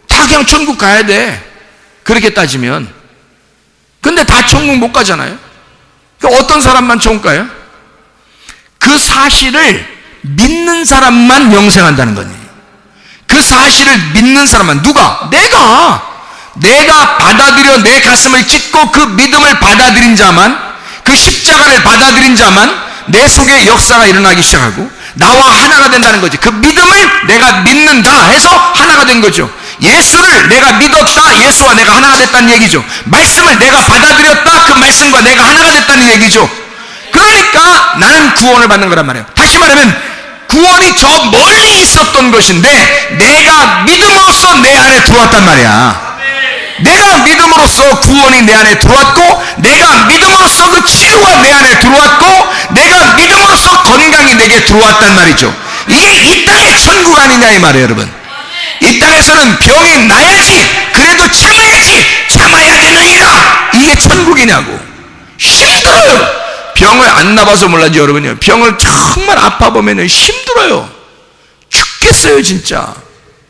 다 그냥 천국 가야 돼. 그렇게 따지면. 근데 다 천국 못 가잖아요. 그러니까 어떤 사람만 천국 가요? 그 사실을 믿는 사람만 영생한다는 거니. 그 사실을 믿는 사람만. 누가? 내가 받아들여 내 가슴을 찢고 그 믿음을 받아들인 자만, 그 십자가를 받아들인 자만 내 속에 역사가 일어나기 시작하고 나와 하나가 된다는 거지. 그 믿음을 내가 믿는다 해서 하나가 된 거죠. 예수를 내가 믿었다, 예수와 내가 하나가 됐다는 얘기죠. 말씀을 내가 받아들였다, 그 말씀과 내가 하나가 됐다는 얘기죠. 그러니까 나는 구원을 받는 거란 말이에요. 다시 말하면 구원이 저 멀리 있었던 것인데 내가 믿음으로써 내 안에 들어왔단 말이야. 내가 믿음으로써 구원이 내 안에 들어왔고, 내가 믿음으로써 그 치료가 내 안에 들어왔고, 내가 믿음으로써 건강이 내게 들어왔단 말이죠. 이게 이 땅의 천국 아니냐 이 말이에요. 여러분, 이 땅에서는 병이 나야지, 그래도 참아야 되느니라, 이게 천국이냐고. 힘들어요. 병을 안 나봐서 몰라지 여러분요, 병을 정말 아파보면 힘들어요. 죽겠어요 진짜.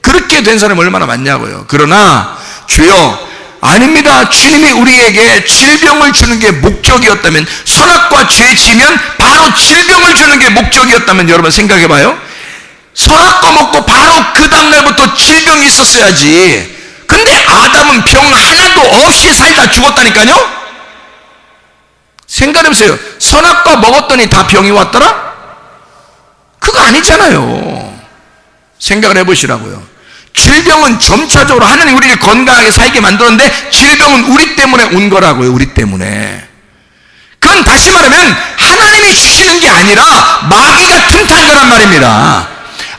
그렇게 된 사람이 얼마나 많냐고요. 그러나 주여, 아닙니다. 주님이 우리에게 질병을 주는 게 목적이었다면, 선악과 죄 지면 바로 질병을 주는 게 목적이었다면, 여러분 생각해봐요. 선악과 먹고 바로 그 다음날부터 질병이 있었어야지. 근데 아담은 병 하나도 없이 살다 죽었다니까요. 생각해보세요. 선악과 먹었더니 다 병이 왔더라? 그거 아니잖아요. 생각을 해보시라고요. 질병은 점차적으로 하나님 우리를 건강하게 살게 만들었는데 질병은 우리 때문에 온 거라고요. 우리 때문에. 그건 다시 말하면 하나님이 주시는 게 아니라 마귀가 틈탄 거란 말입니다.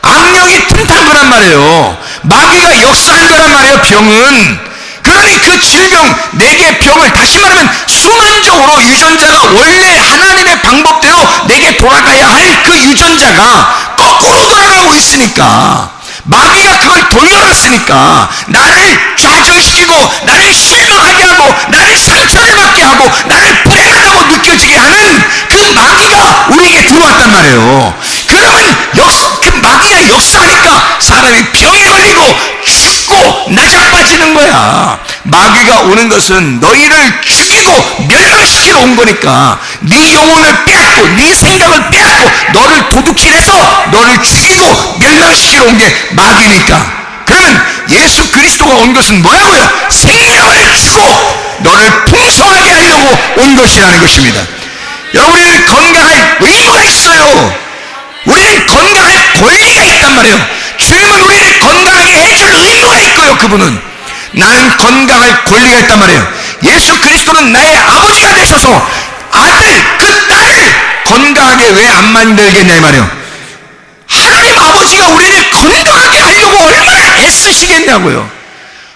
악령이 틈탄 거란 말이에요. 마귀가 역사한 거란 말이에요. 병은. 그러니 그 질병, 내게 병을, 다시 말하면 순환적으로 유전자가 원래 하나님의 방법대로 내게 돌아가야 할 그 유전자가 거꾸로 돌아가고 있으니까, 마귀가 그걸 돌려놨으니까 나를 좌절시키고 나를 실망하게 하고 나를 상처를 받게 하고 나를 불행하다고 느껴지게 하는 그 마귀가 우리에게 들어왔단 말이에요. 그러면 그 마귀가 역사하니까 사람이 병에 걸리고 죽고 나자빠지는 거야. 마귀가 오는 것은 너희를 죽이고 멸망시키러 온 거니까, 네 영혼을 빼앗고 네 생각을 빼앗고 너를 도둑질해서 너를 죽이고 멸망시키러 온 게 마귀니까. 그러면 예수 그리스도가 온 것은 뭐라고요? 생명을 주고 너를 풍성하게 하려고 온 것이라는 것입니다. 여러분, 우리는 건강할 의무가 있어요. 우리는 건강할 권리가 있단 말이에요. 주님은 우리를 건강하게 해줄 의무가 있고요. 그분은, 나는 건강할 권리가 있단 말이에요. 예수 그리스도는 나의 아버지가 되셔서 아들, 그 딸을 건강하게 왜 안 만들겠냐 이 말이에요. 하나님 아버지가 우리를 건강하게 하려고 얼마나 애쓰시겠냐고요.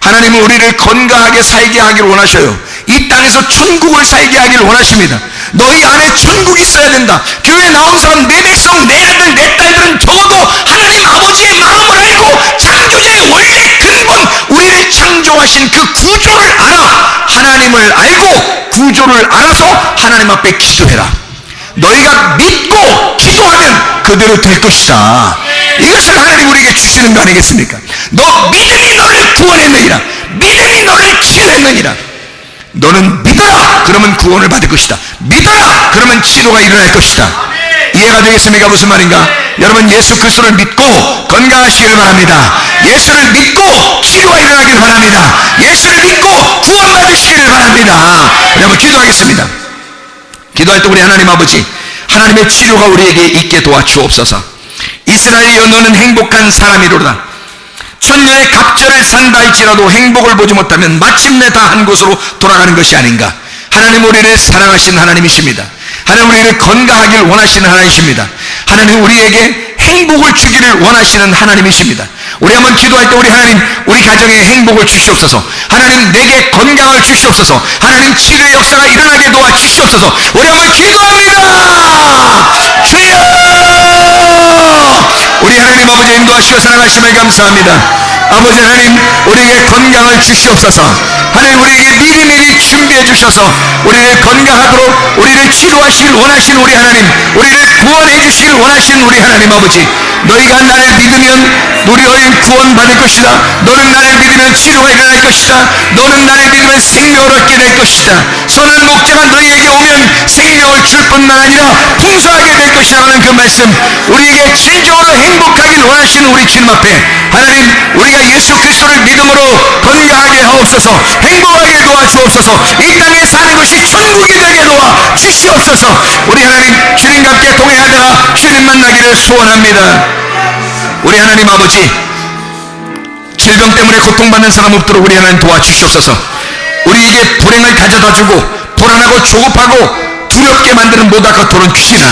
하나님은 우리를 건강하게 살게 하기를 원하셔요. 이 땅에서 천국을 살게 하기를 원하십니다. 너희 안에 천국이 있어야 된다. 교회에 나온 사람, 내 백성, 내 아들, 내 딸들은 적어도 하나님 아버지의 마음을 알고 창조주의 원래 근본, 우리를 창조하신 그 구조를 알아. 하나님을 알고 구조를 알아서 하나님 앞에 기도해라. 너희가 믿고 기도하면 그대로 될 것이다. 이것을 하나님 우리에게 주시는 거 아니겠습니까? 너 믿음이 너를 구원했느니라. 믿음이 너를 치유했느니라. 너는 믿어라. 그러면 구원을 받을 것이다. 믿어라. 그러면 치료가 일어날 것이다. 이해가 되겠습니까? 무슨 말인가? 여러분, 예수 그리스도를 믿고 건강하시기를 바랍니다. 예수를 믿고 치료가 일어나기를 바랍니다. 예수를 믿고 구원받으시기를 바랍니다. 우리 한번 기도하겠습니다. 기도할 때 우리 하나님 아버지, 하나님의 치료가 우리에게 있게 도와주옵소서. 이스라엘이여, 너는 행복한 사람이로다. 천년의 갑절을 산다 할지라도 행복을 보지 못하면 마침내 다 한 곳으로 돌아가는 것이 아닌가. 하나님, 우리를 사랑하시는 하나님이십니다. 하나님, 우리를 건강하길 원하시는 하나님이십니다. 하나님, 우리에게 행복을 주기를 원하시는 하나님이십니다. 우리 한번 기도할 때 우리 하나님, 우리 가정에 행복을 주시옵소서. 하나님, 내게 건강을 주시옵소서. 하나님, 치료의 역사가 일어나게 도와주시옵소서. 우리 한번 기도합니다. 주여, 우리 하나님 아버지 인도하시고 사랑하심을 감사합니다. 아버지 하나님, 우리에게 건강을 주시옵소서. 하나님, 우리에게 미리미리 준비해 주셔서 우리를 건강하도록 우리를 치료하시길 원하시는 우리 하나님, 우리를 구원해 주시길 원하시는 우리 하나님 아버지, 너희가 나를 믿으면 우리 너희는 구원받을 것이다. 너는 나를 믿으면 치료가 일어날 것이다. 너는 나를 믿으면 생명을 얻게 될 것이다. 선한 목자가 너희에게 오면 생명을 줄 뿐만 아니라 풍성하게 될 것이라는 그 말씀, 우리에게 진정으로 행복하길 원하시는 우리 주님 앞에 하나님, 우리가 예수 그리스도를 믿음으로 건강하게 하옵소서. 행복하게 도와주옵소서. 이 땅에 사는 것이 천국이 되게 도와주시옵소서. 우리 하나님, 주님과 함께 동행하다가 주님 만나기를 소원합니다. 우리 하나님 아버지, 질병 때문에 고통받는 사람 없도록 우리 하나님 도와주시옵소서. 우리에게 불행을 가져다주고 불안하고 조급하고 두렵게 만드는 모든 것들은 귀신아,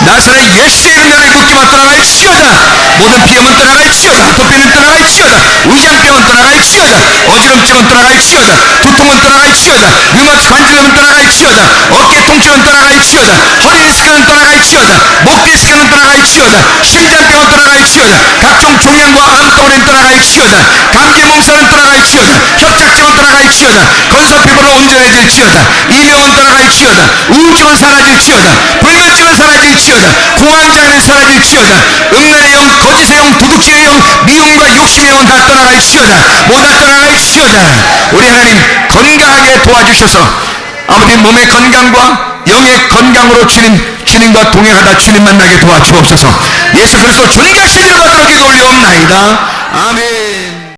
나사렛 예수의 이름 나를 묶기만 떠나갈지어다. 모든 비염은 떠나갈지어다. 아토피는 떠나갈지어다. 위장병은 떠나갈지어다. 어지럼증은 떠나갈지어다. 두통은 떠나갈지어다. 류마트 관절염은 떠나갈지어다. 어깨 통증은 떠나갈지어다. 허리 디스크는 떠나갈지어다. 목 디스크는 떠나갈지어다. 심장병은 떠나갈지어다. 각종 종양과 암덩어리는 떠나갈지어다. 감기 몸살은 떠나갈지어다. 협착증은 떠나갈지어다. 건설피부로 온전해질지어다. 이명은 떠나갈지어다. 우울증은 사라질지어다. 불면증은 사라질지어다. 공황장애는 사라질지어다. 음란의 영, 거짓의 영, 도둑질의 영, 미움과 욕심의 영은 다 떠나갈지어다. 모두 다 떠나갈지어다. 우리 하나님, 건강하게 도와주셔서 아버지 몸의 건강과 영의 건강으로 주님과 동행하다 주님 만나게 도와주옵소서. 예수 그리스도 존귀하신 이름으로 기도 올려옵나이다. 아멘.